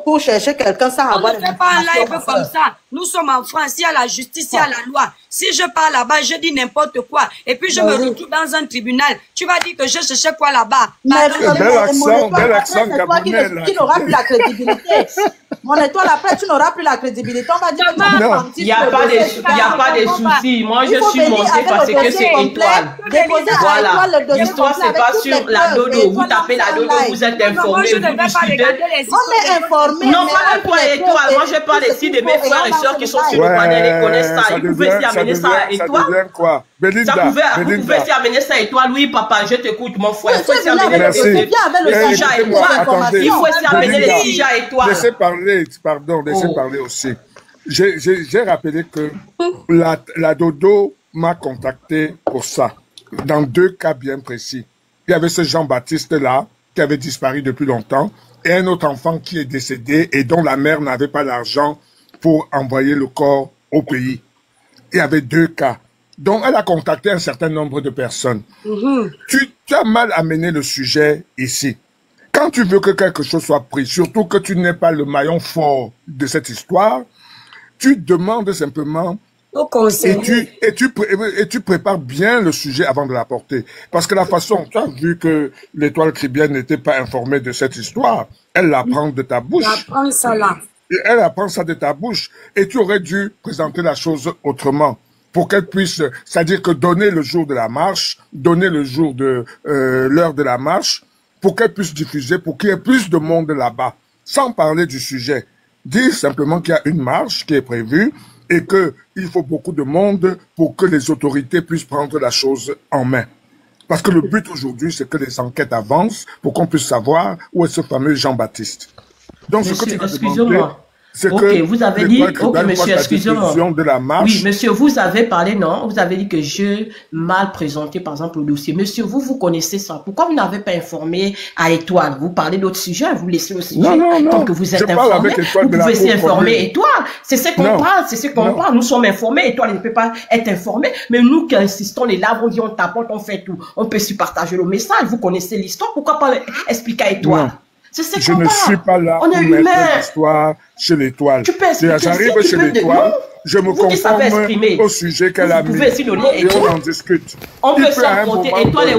H: Pour chercher quelqu'un sans avoir...
B: On ne fait pas un live comme ça. Nous sommes en France, il y a la justice, il y a la loi. Si je pars là-bas, je dis n'importe quoi. Et puis je me retrouve dans un tribunal. Tu vas dire que je cherchais quoi là-bas?
D: Bel accent gabonais.
H: Qui n'aura plus la crédibilité. Mon étoile, après, tu n'auras plus la crédibilité. On va dire que
G: il n'y a pas de soucis. Moi, je suis montée parce que c'est étoile. Voilà. L'histoire, c'est pas sur la Dodo. Vous tapez la Dodo, vous êtes informé.
H: On est informé.
G: Non, pas même toi, étoile. Moi, je parle ici de mes frères et sœurs qui sont sur le panel et connaissent ça. Ils pouvaient s'y amener ça à étoile. Vous pouvez s'y amener ça à étoile. Oui, papa, je t'écoute, mon frère. Il faut s'y amener le sujet à étoile. Il faut s'y amener le sujet à étoile.
D: Laissez parler, pardon, laissez parler aussi. J'ai rappelé que la Dodo m'a contacté pour ça, dans 2 cas bien précis. Il y avait ce Jean-Baptiste-là, qui avait disparu depuis longtemps, et un autre enfant qui est décédé et dont la mère n'avait pas l'argent pour envoyer le corps au pays. Il y avait 2 cas. Donc, elle a contacté un certain nombre de personnes. Tu as mal amené le sujet ici. Quand tu veux que quelque chose soit pris, surtout que tu n'es pas le maillon fort de cette histoire, tu demandes simplement et tu prépares bien le sujet avant de l'apporter. Parce que la façon, tu as vu que l'étoile Caribbean n'était pas informée de cette histoire, elle l'apprend de ta bouche. Elle apprend ça de ta bouche. Et tu aurais dû présenter la chose autrement. Pour qu'elle puisse, c'est-à-dire que donner le jour de la marche, donner le jour de l'heure de la marche, pour qu'elle puisse diffuser, pour qu'il y ait plus de monde là-bas, sans parler du sujet. Dire simplement qu'il y a une marche qui est prévue et qu'il faut beaucoup de monde pour que les autorités puissent prendre la chose en main. Parce que le but aujourd'hui, c'est que les enquêtes avancent pour qu'on puisse savoir où est ce fameux Jean-Baptiste. Donc, ce que tu as demandé, c'est que
G: vous avez dit, monsieur, excusez-moi.
D: De la marche.
G: Oui, monsieur, vous avez parlé, non? Vous avez dit que je mal présenté, par exemple, le dossier. Monsieur, vous connaissez ça. Pourquoi vous n'avez pas informé à Étoile? Vous parlez d'autres sujets, vous laissez le sujet.
D: Non.
G: Tant que vous êtes informé, vous pouvez s'informer Étoile. C'est ce qu'on parle, c'est ce qu'on parle. Nous sommes informés. Étoile ne peut pas être informé. Mais nous qui insistons, les là, on dit, on tapote, on fait tout. On peut se partager le message. Vous connaissez l'histoire. Pourquoi pas expliquer à Étoile?
D: Je ne suis pas là pour mettre l'histoire chez l'étoile. J'arrive chez l'étoile, je me conforme au sujet qu'elle a mis et on en discute.
G: On peut s'apporter, Étoile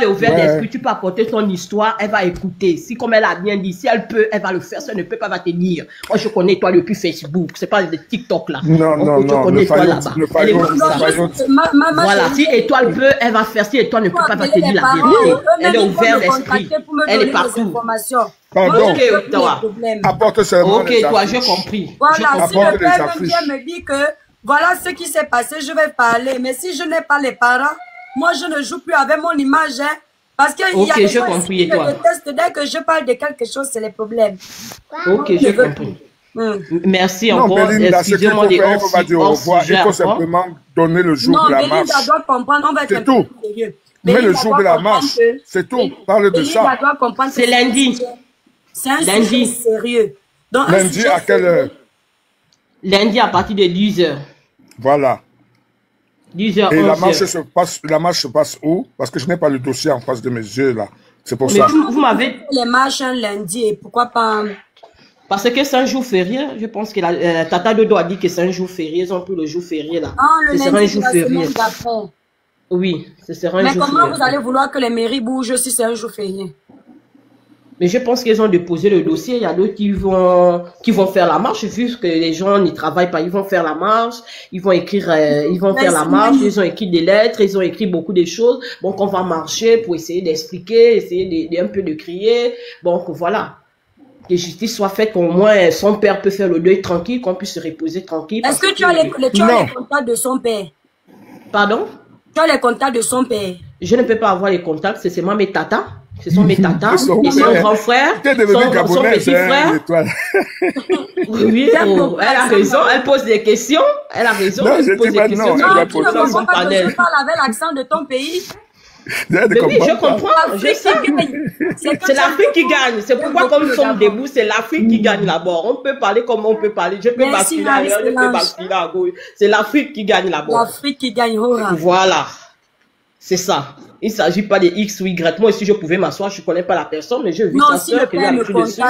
G: est ouverte d'esprit, tu peux apporter ton histoire, elle va écouter. Si comme elle a bien dit, si elle peut, elle va le faire, si elle ne peut pas, elle va te dire. Moi je connais Étoile depuis Facebook, c'est pas de TikTok là.
D: Non,
G: je connais Étoile là-bas. Voilà, si Étoile peut, elle va faire, si Étoile ne peut pas, elle va te dire la vérité. Elle est ouverte d'esprit, elle est partout.
D: Pardon, apporte seulement
G: les toi, j'ai compris.
B: Voilà, si le père vient me dire que voilà ce qui s'est passé, je vais parler. Mais si je n'ai pas les parents, moi je ne joue plus avec mon image. Hein, parce qu'il y a des gens qui me détestent. Dès que je parle de quelque chose, c'est les problèmes.
G: Ok, j'ai compris. Merci encore.
D: Excusez-moi de il faut simplement donner le jour de la marche.
B: Belinda doit comprendre, on va être
D: tout. Mais le jour de la marche, c'est tout. Parle de ça.
G: C'est lundi.
B: C'est un sujet sérieux. Donc,
D: lundi à quelle heure?
G: Lundi à partir de 10h.
D: Voilà.
G: 10h,
D: et la marche se passe où? Parce que je n'ai pas le dossier en face de mes yeux là. C'est pour
G: mais
D: ça.
G: Vous m'avez...
B: Les marches un lundi et pourquoi pas...
G: Parce que c'est un jour férié. Je pense que Tata Dodo a dit que c'est un jour férié. Ils ont pris le jour férié là.
B: Ah, le
G: ce sera un
B: lundi
G: jour
B: de la
G: férié.
B: semaine d'après.
G: Oui, ce sera un
B: Mais
G: jour
B: comment
G: férié.
B: vous allez vouloir que les mairies bougent si c'est un jour férié?
G: Mais je pense qu'ils ont déposé le dossier. Il y a d'autres qui vont faire la marche, vu que les gens n'y travaillent pas. Ils vont faire la marche, ils vont écrire, ils vont faire la marche, ils ont écrit des lettres, ils ont écrit beaucoup de choses. Donc, on va marcher pour essayer d'expliquer, essayer un peu de crier. Donc, voilà. Que justice soit faite, qu'au moins son père peut faire le deuil tranquille, qu'on puisse se reposer tranquille.
B: Est-ce que tu as les contacts de son père?
G: Pardon?
B: Tu as les contacts de son père?
G: Je ne peux pas avoir les contacts, c'est seulement mes tatas. Ce sont mes tatas et son grand frère, son petit frère. Oui, elle a raison, elle pose des questions. Elle a raison, elle pose des questions.
B: Non, tu ne comprends pas que je parle avec l'accent de ton pays.
G: Mais oui, je comprends. C'est l'Afrique qui gagne. C'est pourquoi, comme nous sommes debout, c'est l'Afrique qui gagne là-bas. On peut parler comme on peut parler. Je peux basculer ailleurs, je peux basculer à gauche. C'est l'Afrique qui gagne là-bas.
B: L'Afrique qui gagne.
G: Voilà. C'est ça. Il ne s'agit pas de X ou Y. Moi, si je pouvais m'asseoir, je ne connais pas la personne, mais je vis sa soeur qui a écrit dessus.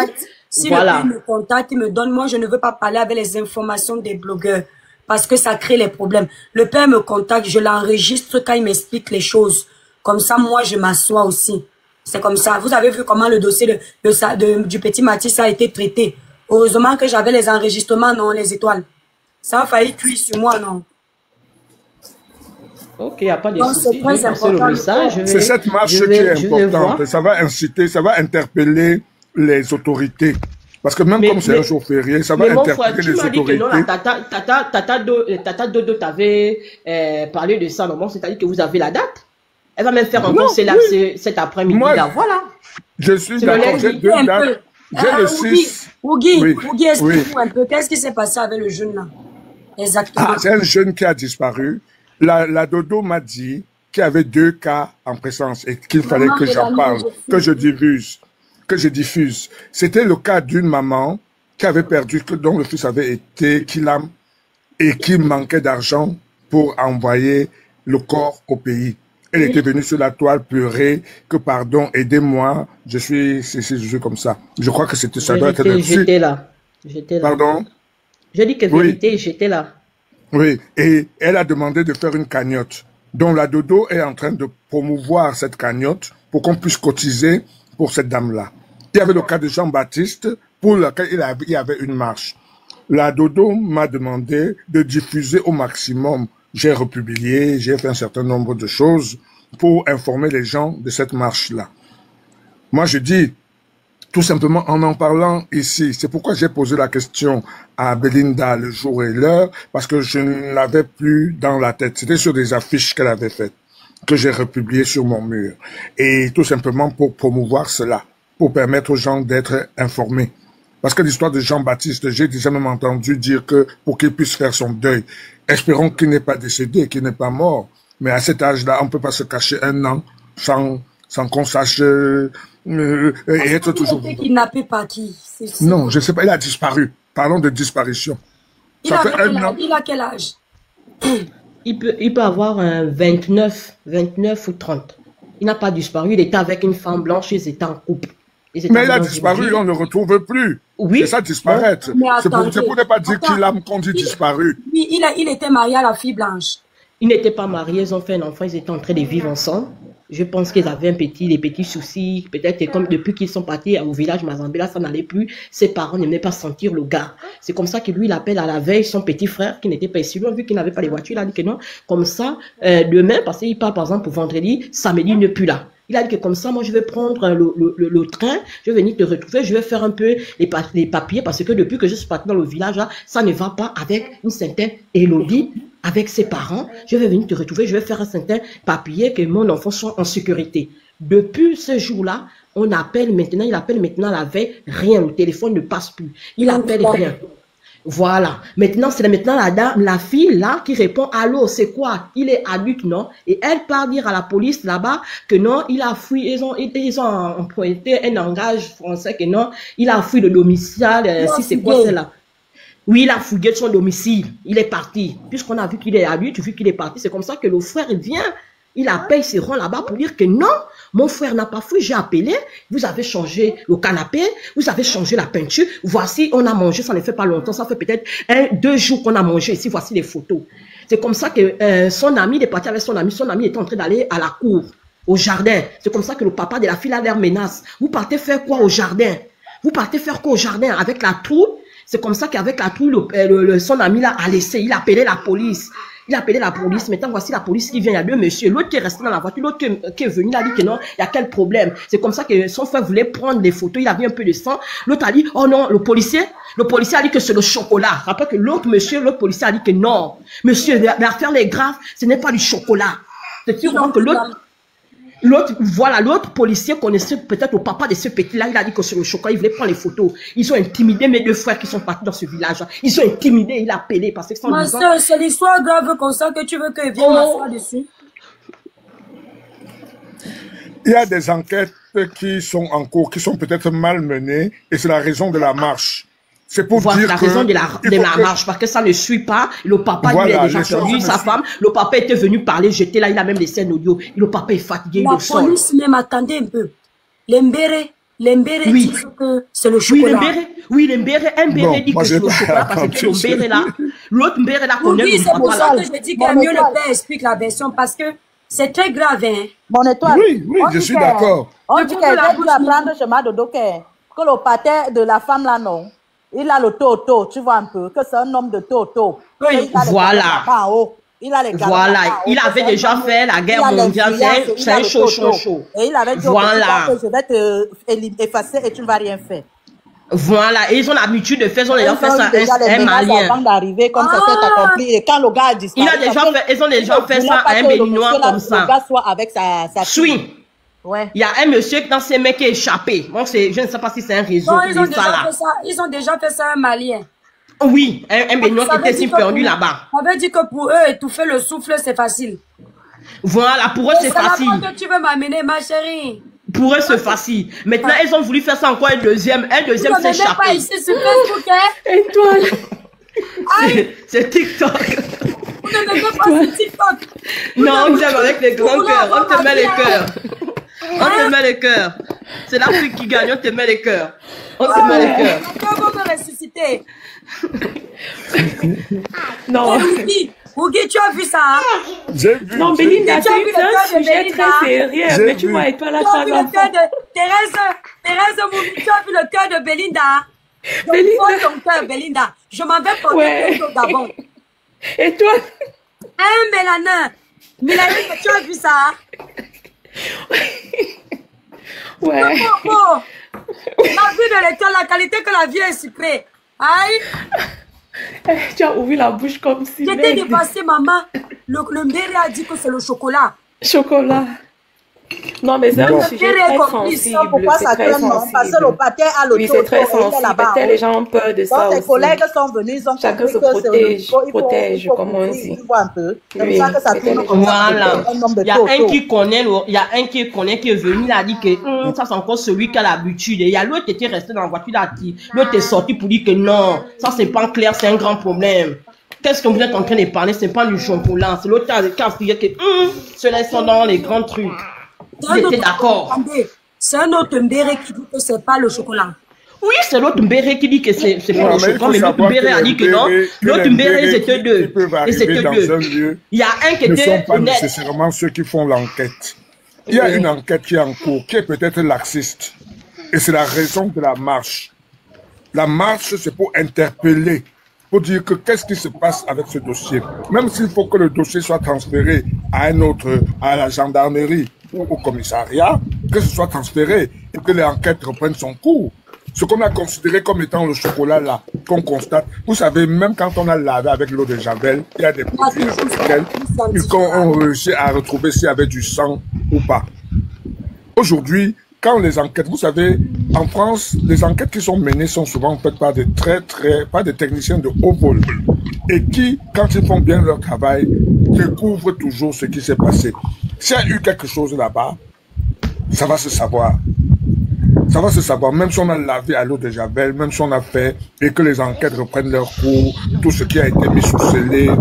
B: Si le père me contacte, il me donne, moi, je ne veux pas parler avec les informations des blogueurs parce que ça crée les problèmes. Le père me contacte, je l'enregistre quand il m'explique les choses. Comme ça, moi, je m'assois aussi. C'est comme ça. Vous avez vu comment le dossier du petit Mathis a été traité. Heureusement que j'avais les enregistrements, non, les étoiles. Ça a failli cuire sur moi, non.
G: Ok, il n'y a pas de souci.
D: C'est cette marche qui est importante. Ça va inciter, ça va interpeller les autorités. Parce que même comme c'est un jour férié, ça va interpeller les autorités.
G: Tu m'as dit que non, Tata Dodo t'avait parlé de ça, non? C'est-à-dire que vous avez la date? Elle va même faire encore cet après-midi. Voilà.
D: Je suis d'accord, j'ai 2 dates. J'ai le 6.
B: Ougui, explique-nous un peu. Qu'est-ce qui s'est passé avec le jeune là? Exactement.
D: C'est un jeune qui a disparu. La Dodo m'a dit qu'il y avait 2 cas en présence et qu'il fallait que j'en parle, que je diffuse. C'était le cas d'une maman qui avait perdu, dont le fils avait été kidnappé et qui manquait d'argent pour envoyer le corps au pays. Elle était venue sur la toile pleurer que pardon, aidez-moi, je suis comme ça. Je crois que c'était ça.
G: J'étais là.
D: Pardon?
G: Je dis que vérité, j'étais là.
D: Oui, et elle a demandé de faire une cagnotte. Donc la Dodo est en train de promouvoir cette cagnotte pour qu'on puisse cotiser pour cette dame-là. Il y avait le cas de Jean-Baptiste pour lequel il y avait une marche. La Dodo m'a demandé de diffuser au maximum. J'ai republié, j'ai fait un certain nombre de choses pour informer les gens de cette marche-là. Moi, je dis, tout simplement en parlant ici, c'est pourquoi j'ai posé la question à Belinda le jour et l'heure, parce que je ne l'avais plus dans la tête. C'était sur des affiches qu'elle avait faites, que j'ai republiées sur mon mur. Et tout simplement pour promouvoir cela, pour permettre aux gens d'être informés. Parce que l'histoire de Jean-Baptiste, j'ai déjà même entendu dire que pour qu'il puisse faire son deuil, espérons qu'il n'est pas décédé, qu'il n'est pas mort. Mais à cet âge-là, on ne peut pas se cacher 1 an sans qu'on sache et être toujours...
B: Il a été kidnappé par qui?
D: Non, je ne sais pas, il a disparu. Parlons de disparition.
B: Il a quel âge?
G: Il peut avoir 29 ou 30. Il n'a pas disparu, il était avec une femme blanche, ils étaient en couple.
D: Mais il a disparu, on ne le retrouve plus.
G: Oui.
D: C'est ça, disparaître. C'est pour ne pas dire qu'il a disparu.
B: Oui, il était marié à la fille blanche.
G: Ils n'étaient pas mariés, ils ont fait un enfant, ils étaient en train de vivre ensemble. Je pense qu'ils avaient des petits soucis. Peut-être que comme depuis qu'ils sont partis au village Mazambela, ça n'allait plus. Ses parents n'aimaient pas sentir le gars. C'est comme ça que lui, il appelle à la veille son petit frère qui n'était pas ici. Vu qu'il n'avait pas les voitures, il a dit que non. Comme ça, demain, parce qu'il part par exemple pour vendredi, samedi, il n'est plus là. Il a dit que comme ça, moi, je vais prendre le train, je vais venir te retrouver, je vais faire un peu les papiers parce que depuis que je suis parti dans le village, là, ça ne va pas avec une certaine Élodie, avec ses parents. Je vais venir te retrouver, je vais faire un certain papier que mon enfant soit en sécurité. Depuis ce jour-là, il appelle maintenant la veille, rien, le téléphone ne passe plus. Il appelle rien. Voilà. Maintenant, c'est la fille là qui répond allô, c'est quoi? Il est adulte, non? Et elle part dire à la police là-bas que non, il a fui. Ils ont emprunté un langage français que non, il a fui le domicile. Si c'est quoi celle-là? Oui, il a fouillé de son domicile. Il est parti. Puisqu'on a vu qu'il est adulte, vu qu'il est parti, c'est comme ça que le frère il vient. Il appelle, il se rend là-bas pour dire que non, Mon frère n'a pas fui, j'ai appelé, vous avez changé le canapé, vous avez changé la peinture, voici, on a mangé, ça ne fait pas longtemps, ça fait peut-être 2 jours qu'on a mangé ici, voici les photos. C'est comme ça que son ami, il est parti avec son ami était en train d'aller à la cour, au jardin. C'est comme ça que le papa de la fille a l'air menace. Vous partez faire quoi au jardin? Vous partez faire quoi au jardin avec la trouille? C'est comme ça qu'avec la trouille, son ami là a laissé, il a appelé la police. Il a appelé la police. Maintenant, voici la police qui vient. Il y a 2 messieurs. L'autre qui est resté dans la voiture, l'autre qui est venu, il a dit que non, il y a quel problème. C'est comme ça que son frère voulait prendre des photos. Il avait un peu de sang. L'autre a dit, oh non, le policier a dit que c'est le chocolat. Rappelle que l'autre policier a dit que non. Monsieur, l'affaire est grave, ce n'est pas du chocolat. C'est-à-dire que l'autre policier connaissait peut-être le papa de ce petit-là. Il a dit que c'est le chocolat, il voulait prendre les photos. Ils ont intimidé mes 2 frères qui sont partis dans ce village. Ils ont intimidé, il a appelé parce que
B: ma soeur, c'est l'histoire grave comme ça que tu veux que vienne m'asseoir dessus.
D: Il y a des enquêtes qui sont en cours, qui sont peut-être mal menées, et c'est la raison de la marche. C'est pour dire
G: la raison de la marche, parce que ça ne suit pas. Le papa, lui, a déjà perdu sa femme. Le papa était venu parler, j'étais là, il a même laissé un audio. Le papa est fatigué,
B: la police même, attendez un peu. L'embéré
G: oui.
B: dit que c'est le chocolat.
G: Oui, l'embéré dit que c'est le chocolat, parce que l'embéré là, l'autre mbéré là connaît le
B: c'est pour ça que je dis que mieux le père explique la version, parce que c'est très grave, hein.
H: Mon étoile.
D: Oui, je suis d'accord.
H: On dit qu'elle dû apprendre le chemin de Docker. Que le pâté de la femme là, non. Il a le toto, tu vois un peu, que c'est un homme de toto.
G: Oui, voilà.
H: Il a les
G: voilà, il avait déjà fait la guerre mondiale, c'est un chaud.
H: Et il avait dit
G: voilà.
H: Que je vais te effacer et tu ne vas rien faire.
G: Voilà, et ils ont l'habitude de faire, ils ont déjà fait ça un Malien.
H: Avant d'arriver, comme ça s'est accompli, et quand le gars a disparu,
G: ils ont déjà fait ça à un Béninois comme ça.
H: Le gars soit avec sa
G: fille.
H: Ouais.
G: Il y a un monsieur dans ces mecs qui est échappé. Bon, je ne sais pas si c'est un réseau.
B: Non, ils ont déjà fait ça à un Malien.
G: Oui, un Béninois qui était si perdu là-bas.
B: On veut dire que pour eux, étouffer le souffle, c'est facile.
G: Voilà, pour eux, c'est facile.
B: C'est la que tu veux m'amener, ma chérie.
G: Pour eux, c'est facile. Maintenant, ils ont voulu faire ça encore un deuxième s'est échappé.
B: Pas ici sur Facebook, hein?
G: Et toi? C'est TikTok.
B: Vous ne mettez pas sur TikTok.
G: Non, on t'aime avec les grands cœurs. On te met les cœurs. On te met les cœurs. C'est l'Afrique qui gagne, on te met les cœurs. On te met les cœurs.
B: Le cœur va me ressusciter.
F: Non.
B: Ougi, tu as vu ça, hein?
D: J'ai vu.
F: Non, Belinda, c'est un sujet très sérieux. Mais tu vois, et toi là,
B: tu as vu le cœur de Thérèse Moumi, tu as vu le cœur de Belinda?
F: Belinda.
B: Ton cœur, Belinda. Je m'en vais porter au Gabon.
F: Et toi?
B: Mélanin. Mélanie, tu as vu ça?
F: Ouais.
B: La vue de l'école, la qualité que la vie est sucrée. Aïe.
F: Tu as ouvert la bouche comme si...
B: J'étais dépassée, maman. Le mbéré a dit que c'est le chocolat.
F: Chocolat. Non, mais c'est un sujet très sensible.
H: Pourquoi ça tourne, non? Parce que le pâté a le
F: oui, c'est très sensible. Les gens ont peur de ça aussi.
H: Tes collègues sont venus, ils ont
F: chacun se protège, comme on dit.
H: Tu vois un peu. C'est ça que ça tourne comme ça.
G: Voilà. Il y a un qui connaît, qui est venu, il a dit que ça c'est encore celui qui a l'habitude. Et il y a l'autre qui était resté dans la voiture, l'autre est sorti pour dire que non, ça c'est pas clair, c'est un grand problème. Qu'est-ce que vous êtes en train de parler? C'est pas du chocolat. C'est l'autre qui a crié que ceux-là sont dans les grands trucs. J'étais d'accord.
B: C'est un autre mbéré qui dit que c'est pas le chocolat.
G: Oui, c'est l'autre mbéré qui dit que c'est pas le chocolat, mais l'autre mbéré a dit que non. L'autre mbéré, ils étaient deux. Il y a un qui était
D: ne sont pas nécessairement ceux qui font l'enquête. Il y a une enquête qui est en cours, qui est peut-être laxiste. Et c'est la raison de la marche. La marche, c'est pour interpeller, pour dire que qu'est-ce qui se passe avec ce dossier. Même s'il faut que le dossier soit transféré à un autre, à la gendarmerie ou au commissariat, que ce soit transféré et que l'enquête reprenne son cours. Ce qu'on a considéré comme étant le chocolat là, qu'on constate, vous savez, même quand on a lavé avec l'eau de Javel, il y a des produits avec lesquels on réussit à retrouver s'il y avait du sang ou pas. Aujourd'hui, quand les enquêtes, vous savez, en France, les enquêtes qui sont menées sont souvent faites par des par des techniciens de haut vol. Et qui, quand ils font bien leur travail, découvrent toujours ce qui s'est passé. S'il y a eu quelque chose là-bas, ça va se savoir. Ça va se savoir, même si on a lavé à l'eau de Javel, même si on a fait, et que les enquêtes reprennent leur cours, tout ce qui a été mis sous scellé,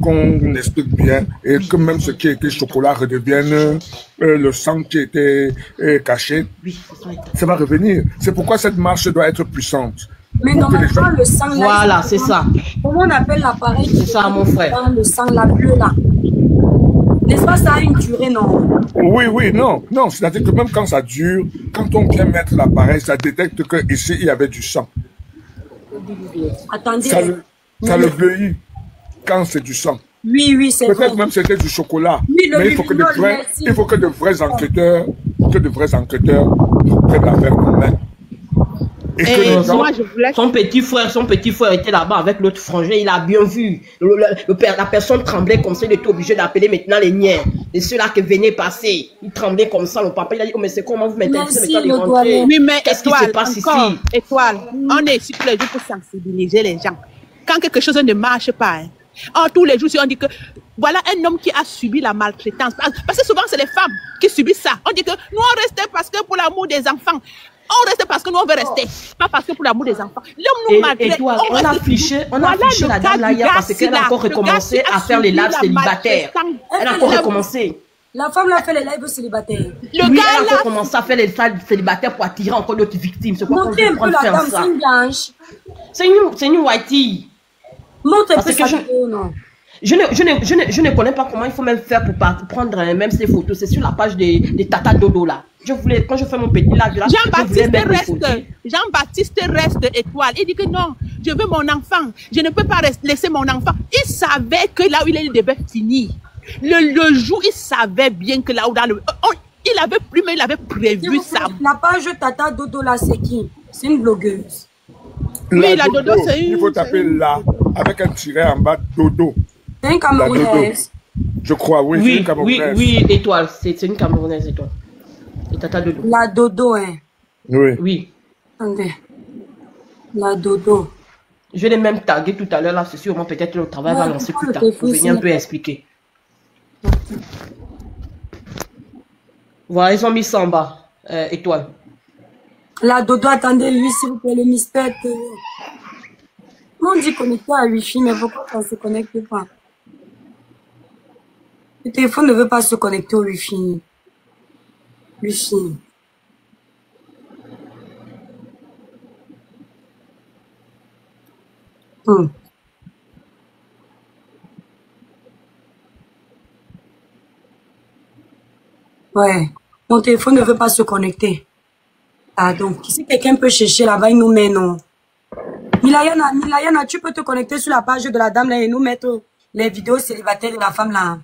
D: qu'on explique bien, et que même ce qui était chocolat redevienne le sang qui était caché, ça va revenir. C'est pourquoi cette marche doit être puissante.
B: Mais normalement, le sang là.
G: Voilà, c'est ça.
B: Comment on appelle l'appareil?
G: C'est ça, mon frère.
B: Le sang là, bleu là. N'est-ce pas, ça a une durée, non?
D: Oui, non. C'est-à-dire que même quand ça dure, quand on vient mettre l'appareil, ça détecte qu'ici, il y avait du sang.
B: Attendez.
D: Ça le bleuit quand c'est du sang.
B: Oui, c'est vrai.
D: Peut-être même c'était du chocolat.
B: Oui,
D: mais il faut que de vrais enquêteurs prennent l'affaire en main. Et que
E: moi, je voulais...
G: Son petit frère était là-bas avec l'autre frangin, il a bien vu. La personne tremblait comme ça, il était obligé d'appeler maintenant les niens. Et ceux-là qui venaient passer, ils tremblaient comme ça. Le papa, il a dit, oh, mais c'est comment vous mettez de rentrer?
E: Oui, mais
G: qu'est-ce qui se passe ici?
E: Étoile, on est ici tous les jours pour sensibiliser les gens. Quand quelque chose ne marche pas, tous les jours, on dit que voilà un homme qui a subi la maltraitance. Parce que souvent, c'est les femmes qui subissent ça. On dit que nous, on reste parce que pour l'amour des enfants. On reste parce que nous, on veut rester. Pas parce que pour l'amour des enfants. L'homme nous maltraite.
G: On a affiché la dame là hier parce qu'elle a encore recommencé à faire les lives célibataires. Elle a encore recommencé.
B: La femme l'a fait les lives célibataires.
G: Elle a encore commencé à faire les lives célibataires pour attirer encore d'autres victimes. C'est quoi qu'on veut prendre faire ça?
B: C'est une blanche.
G: C'est une whitey.
B: Montre un peu sa vidéo, non?
G: Je ne connais pas comment il faut même faire pour prendre même ces photos. C'est sur la page des Tata Dodo là. Quand je fais mon petit live là,
E: Jean-Baptiste reste étoile. Il dit que non, je veux mon enfant. Je ne peux pas laisser mon enfant. Il savait que là où il devait finir. Le jour, il savait bien que là où il avait plus, mais il avait prévu ça.
B: La page Tata Dodo là, c'est qui? C'est une blogueuse.
E: Oui, la Dodo, c'est une...
D: Il faut taper là, avec un tiret en bas, Dodo.
B: C'est une Camerounaise.
D: Je crois, oui, c'est une Camerounaise.
G: Oui, étoile, c'est une Camerounaise, étoile. Et Tata Dodo.
B: La Dodo, hein.
G: Oui.
B: Attendez. La Dodo.
G: Je l'ai même tagué tout à l'heure, là, c'est sûrement peut-être le travail va lancer plus tard. Pour venir un peu expliquer. Voilà, ils ont mis ça en bas, étoile.
B: La Dodo, attendez, lui, s'il vous plaît, le mystère. On dit connecté à Wi-Fi, mais pourquoi ça ne se connecte pas? Le téléphone ne veut pas se connecter au Wi-Fi. Wi-Fi. Ouais, mon téléphone ne veut pas se connecter. Ah, donc, si quelqu'un peut chercher là-bas, il nous met non. Milayana, tu peux te connecter sur la page de la dame là et nous mettre les vidéos célibataires de la femme là.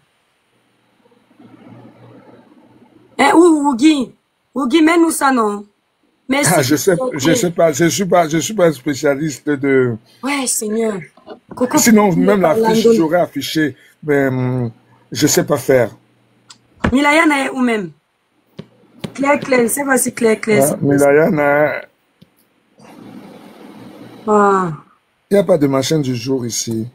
B: Hein, Ougi, mets-nous ça, non? Merci.
D: Ah, je sais pas, je suis pas un spécialiste de...
B: Ouais, Seigneur.
D: Sinon, même la fiche, j'aurais affiché, mais je sais pas faire.
B: Milayana est où même? Claire, c'est voici Claire.
D: Ah, Milayana...
B: Ah.
D: Il n'y a pas de machin du jour ici.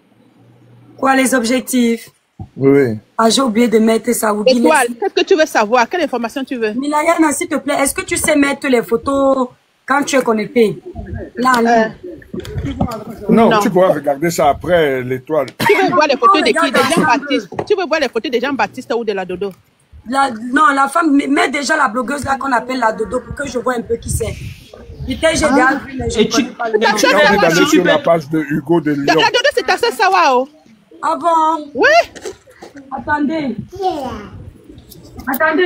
B: Quoi, les objectifs?
D: Oui.
B: Ah, j'ai oublié de mettre ça.
E: Étoile, qu'est-ce que tu veux savoir? Quelle information tu veux?
B: Milayana, s'il te plaît, est-ce que tu sais mettre les photos quand tu es connecté? Là.
D: Non, tu pourras regarder ça après l'étoile.
E: Tu veux voir les photos de qui? De Jean-Baptiste? Tu veux voir les photos de Jean-Baptiste ou de la Dodo?
B: Non, la femme, mets déjà la blogueuse là qu'on appelle la Dodo pour que je vois un peu qui c'est. J'ai déjà vu, mais je ne connais pas le nom.
D: J'ai envie d'aller sur la page de Hugo de Lyon.
E: La Dodo, c'est assez Sawao.
B: Ah bon?
E: Oui.
B: Attendez,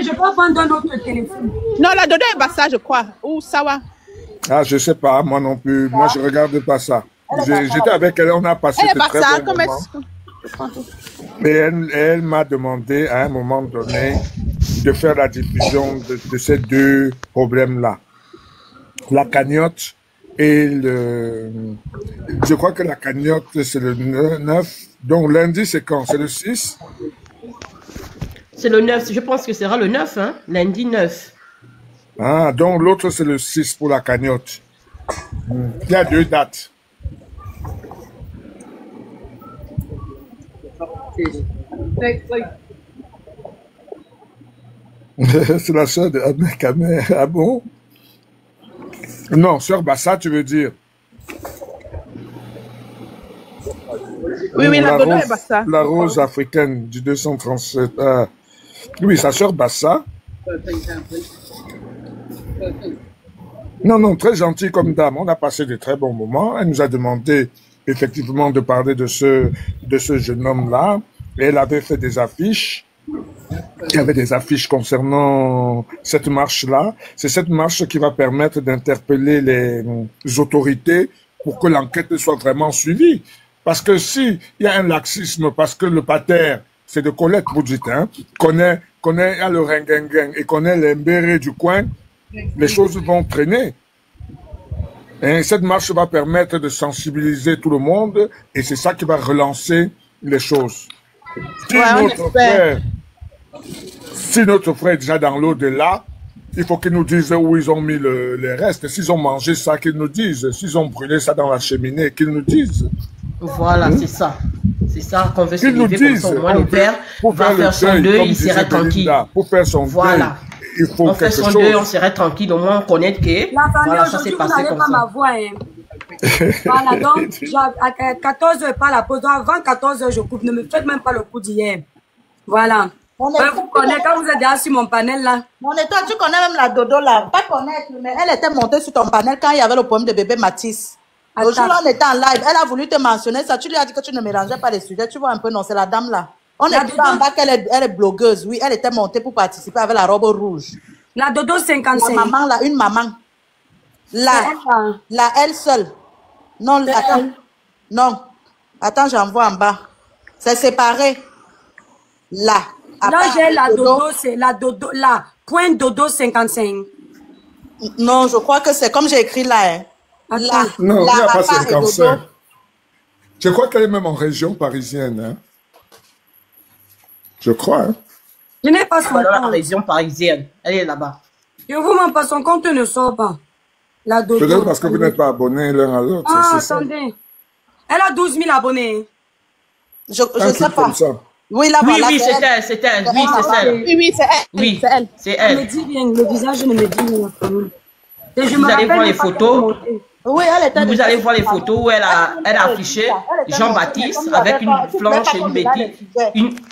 B: je peux prendre un autre téléphone.
E: Non, la Dodo est Bassa, je crois. Ou Sawa.
D: Ah, je sais pas, moi non plus. Moi, je regarde pas ça. J'étais avec elle, on a passé de très bons moments. Mais elle m'a demandé à un moment donné de faire la diffusion de ces deux problèmes-là. La cagnotte et le... Je crois que la cagnotte, c'est le 9. Donc lundi, c'est quand? C'est le 6?
G: C'est le 9. Je pense que ce sera le 9, hein? Lundi 9.
D: Ah, donc l'autre, c'est le 6 pour la cagnotte. Il y a 2 dates. C'est la soeur de Ahmed Kamer. Ah bon? Non, Sœur Bassa, tu veux dire?
E: Oui, oui, la dodo
D: rose,
E: est Bassa.
D: la rose africaine du 237. Oui, sa sœur Bassa. Non, non, très gentille comme dame. On a passé de très bons moments. Elle nous a demandé effectivement de parler de ce jeune homme-là. Et elle avait fait des affiches. Il y avait des affiches concernant cette marche-là. C'est cette marche qui va permettre d'interpeller les autorités pour que l'enquête soit vraiment suivie. Parce que si il y a un laxisme, parce que le pater, c'est de Colette, vous dites, hein, connaît le ringuinguin et connaît les mbérés du coin, les choses vont traîner. Et cette marche va permettre de sensibiliser tout le monde et c'est ça qui va relancer les choses. Si notre frère est déjà dans l'au-delà, il faut qu'ils nous disent où ils ont mis les restes. S'ils ont mangé ça, qu'ils nous disent. S'ils ont brûlé ça dans la cheminée, qu'ils nous disent.
G: Voilà, c'est ça. C'est ça qu'on veut se
D: Qu'ils nous
G: lever
D: disent.
G: comme ça. Au moins, le père va faire son deuil, il serait tranquille.
D: Pour faire son
G: Voilà.
D: deuil, il faut
G: on fait son deuil, on serait tranquille. Au moins, on connaît que
B: La famille,
G: voilà, ça s'est
B: aujourd'hui, vous
G: passé
B: n'allez
G: comme
B: pas
G: ça.
B: m'avoir. Hein. Voilà, donc, à 14h, pas la pause. Avant 14h, je coupe. Ne me faites même pas le coup d'hier. Voilà. Vous connaissez, quand vous êtes derrière sur mon panel là.
H: Mon étoile, tu connais même la dodo là. Pas connaître, mais elle était montée sur ton panel quand il y avait le problème de bébé Matisse. Le jour où on était en live, elle a voulu te mentionner ça. Tu lui as dit que tu ne mélangeais pas les sujets. Tu vois un peu, non, c'est la dame là. On est pas en bas qu'elle est blogueuse. Oui, elle était montée pour participer avec la robe rouge.
B: La dodo 55.
H: La maman là, une maman. Là, elle seule. Non, attends. Non. Attends, j'envoie en bas. C'est séparé. Là.
B: Là, j'ai la dodo, c'est la dodo, là. Point dodo 55.
H: Non, je crois que c'est comme j'ai écrit là. Hein. Là.
D: Non, il n'y a pas
H: Rafa
D: 55. Je crois qu'elle est même en région parisienne. Hein. Je crois. Hein.
B: Je n'ai pas son
G: Dans la
B: compte.
G: région parisienne. Elle est là-bas.
B: Je vous mens pas, son compte ne sort pas. La dodo.
D: Peut-être parce que vous n'êtes pas abonnés l'un à l'autre.
B: Ah,
D: c'est
B: attendez. Elle a 12 000 abonnés.
H: Je sais pas.
D: Comme ça.
H: Oui, là,
G: Oui,
H: voilà,
G: oui, c'est elle, c'est elle. Oui, c'est elle.
E: Oui, oui, c'est elle.
G: Oui,
E: c'est elle.
G: c'est
B: Elle me
G: elle.
B: dit rien, le visage ne me dit rien. Et je
G: Vous
B: me
G: allez voir
B: rappelle
G: les
B: pas
G: photos.
B: qu'elle est montée.
H: Oui, elle était.
G: Vous allez voir les photos où elle a affiché Jean-Baptiste avec une blanche et une bêtise.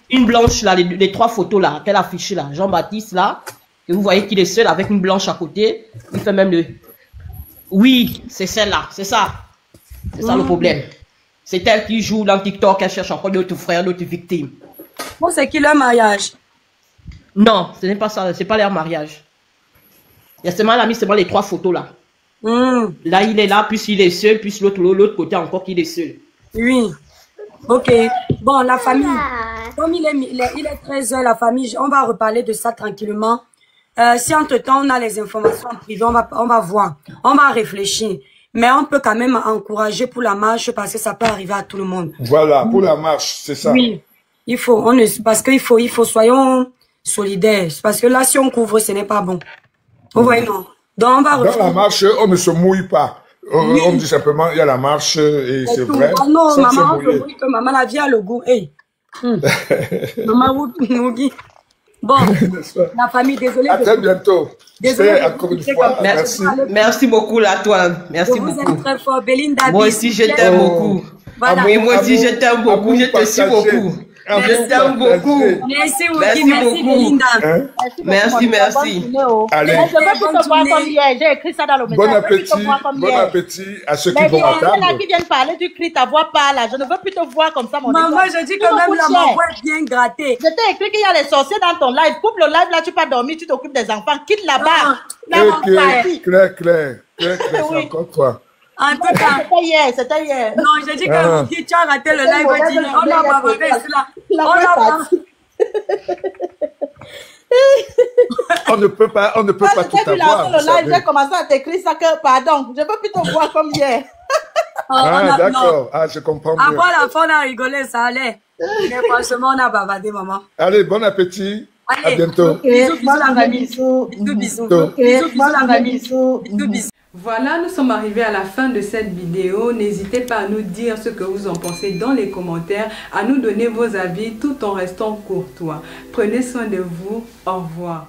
G: Une blanche là, les trois photos là, qu'elle a affichées là. Jean-Baptiste là, et vous voyez qu'il est seul avec une blanche à côté. Il fait même le. Oui, c'est celle-là, c'est ça. C'est ça le problème. C'est elle qui joue dans TikTok, elle cherche encore d'autres frères, d'autres victimes.
B: Bon, c'est qui leur mariage?
G: Non, ce n'est pas ça, c'est pas leur mariage. Il y a seulement, elle a mis seulement les trois photos là. Là, il est là, puis il est seul, puis l'autre côté encore qu'il est seul.
B: Oui. Ok. Bon, la famille. Comme il est 13h, la famille, on va reparler de ça tranquillement. Si entre-temps, on a les informations en privé, on va voir. On va réfléchir. Mais on peut quand même encourager pour la marche parce que ça peut arriver à tout le monde.
D: Voilà, pour la marche, c'est ça.
B: Oui. Il faut, parce qu'il faut, soyons solidaires. Parce que là, si on couvre, ce n'est pas bon. Vous voyez, non? Donc, on va
D: Dans la marche, on ne se mouille pas.
B: Oui.
D: On dit simplement, il y a la marche et c'est vrai.
B: Ah non,
D: sans se
B: maman,
D: mouiller.
B: que maman la vie a le goût. Hey. Maman, Nougi. Bon, la famille, désolée.
D: À très bientôt.
B: Désolée.
D: Encore une fois, merci.
G: Merci beaucoup, la toi. Merci
B: Je vous
G: beaucoup.
B: aime très fort. Belinda.
G: Moi aussi, je t'aime beaucoup.
B: Voilà.
G: Oui, moi aussi, je t'aime beaucoup. Je te suis beaucoup. Je t'aime beaucoup.
B: Merci,
G: Merci
B: merci
G: beaucoup.
B: Belinda.
D: Hein?
G: Merci, merci.
D: Allez,
H: Je veux plus te voir comme hier. J'ai écrit ça dans le message.
D: bon
H: Je veux plus te
D: appétit,
H: voir comme
D: bon
H: hier.
D: appétit à ceux qui
H: Mais
D: vont à
H: il y en a
D: table.
H: qui viennent parler, tu cries, ta voix pas là. Je ne veux plus te voir comme ça, mon
B: Maman,
H: étoile.
B: je dis
H: Tu
B: que
H: me
B: même
H: coûtes
B: là,
H: cher.
B: ma voix est bien grattée.
H: Je t'ai écrit qu'il y a les sorciers dans ton live. Coupe le live là, tu pas dormir, tu t'occupes des enfants. Quitte là-bas.
D: Claire, c'est
H: Oui.
D: encore toi.
B: En tout cas,
H: C'était hier.
B: non, je dis que tu as raté le live. Je dis, on a bavardé cela.
H: La
B: On
H: voix est
B: a
H: partie.
D: On ne peut pas
H: Quand
D: tout
H: j'ai vu
D: avoir.
H: lancer le
D: vous
H: live,
D: savez.
H: j'ai commencé à t'écrire ça que, pardon, je veux plus te voir comme hier.
D: Ah, d'accord. Ah, je comprends mieux.
B: Après la fin, on a rigolé, ça allait. Mais franchement, on a bavardé, maman.
D: Allez, bon appétit. À
B: Allez.
D: bientôt.
B: Bisous, bisous, la famille. Bisous, bisous. Bisous, bisous, la famille. Bisous, bisous.
A: Voilà, nous sommes arrivés à la fin de cette vidéo. N'hésitez pas à nous dire ce que vous en pensez dans les commentaires, à nous donner vos avis tout en restant courtois. Prenez soin de vous. Au revoir.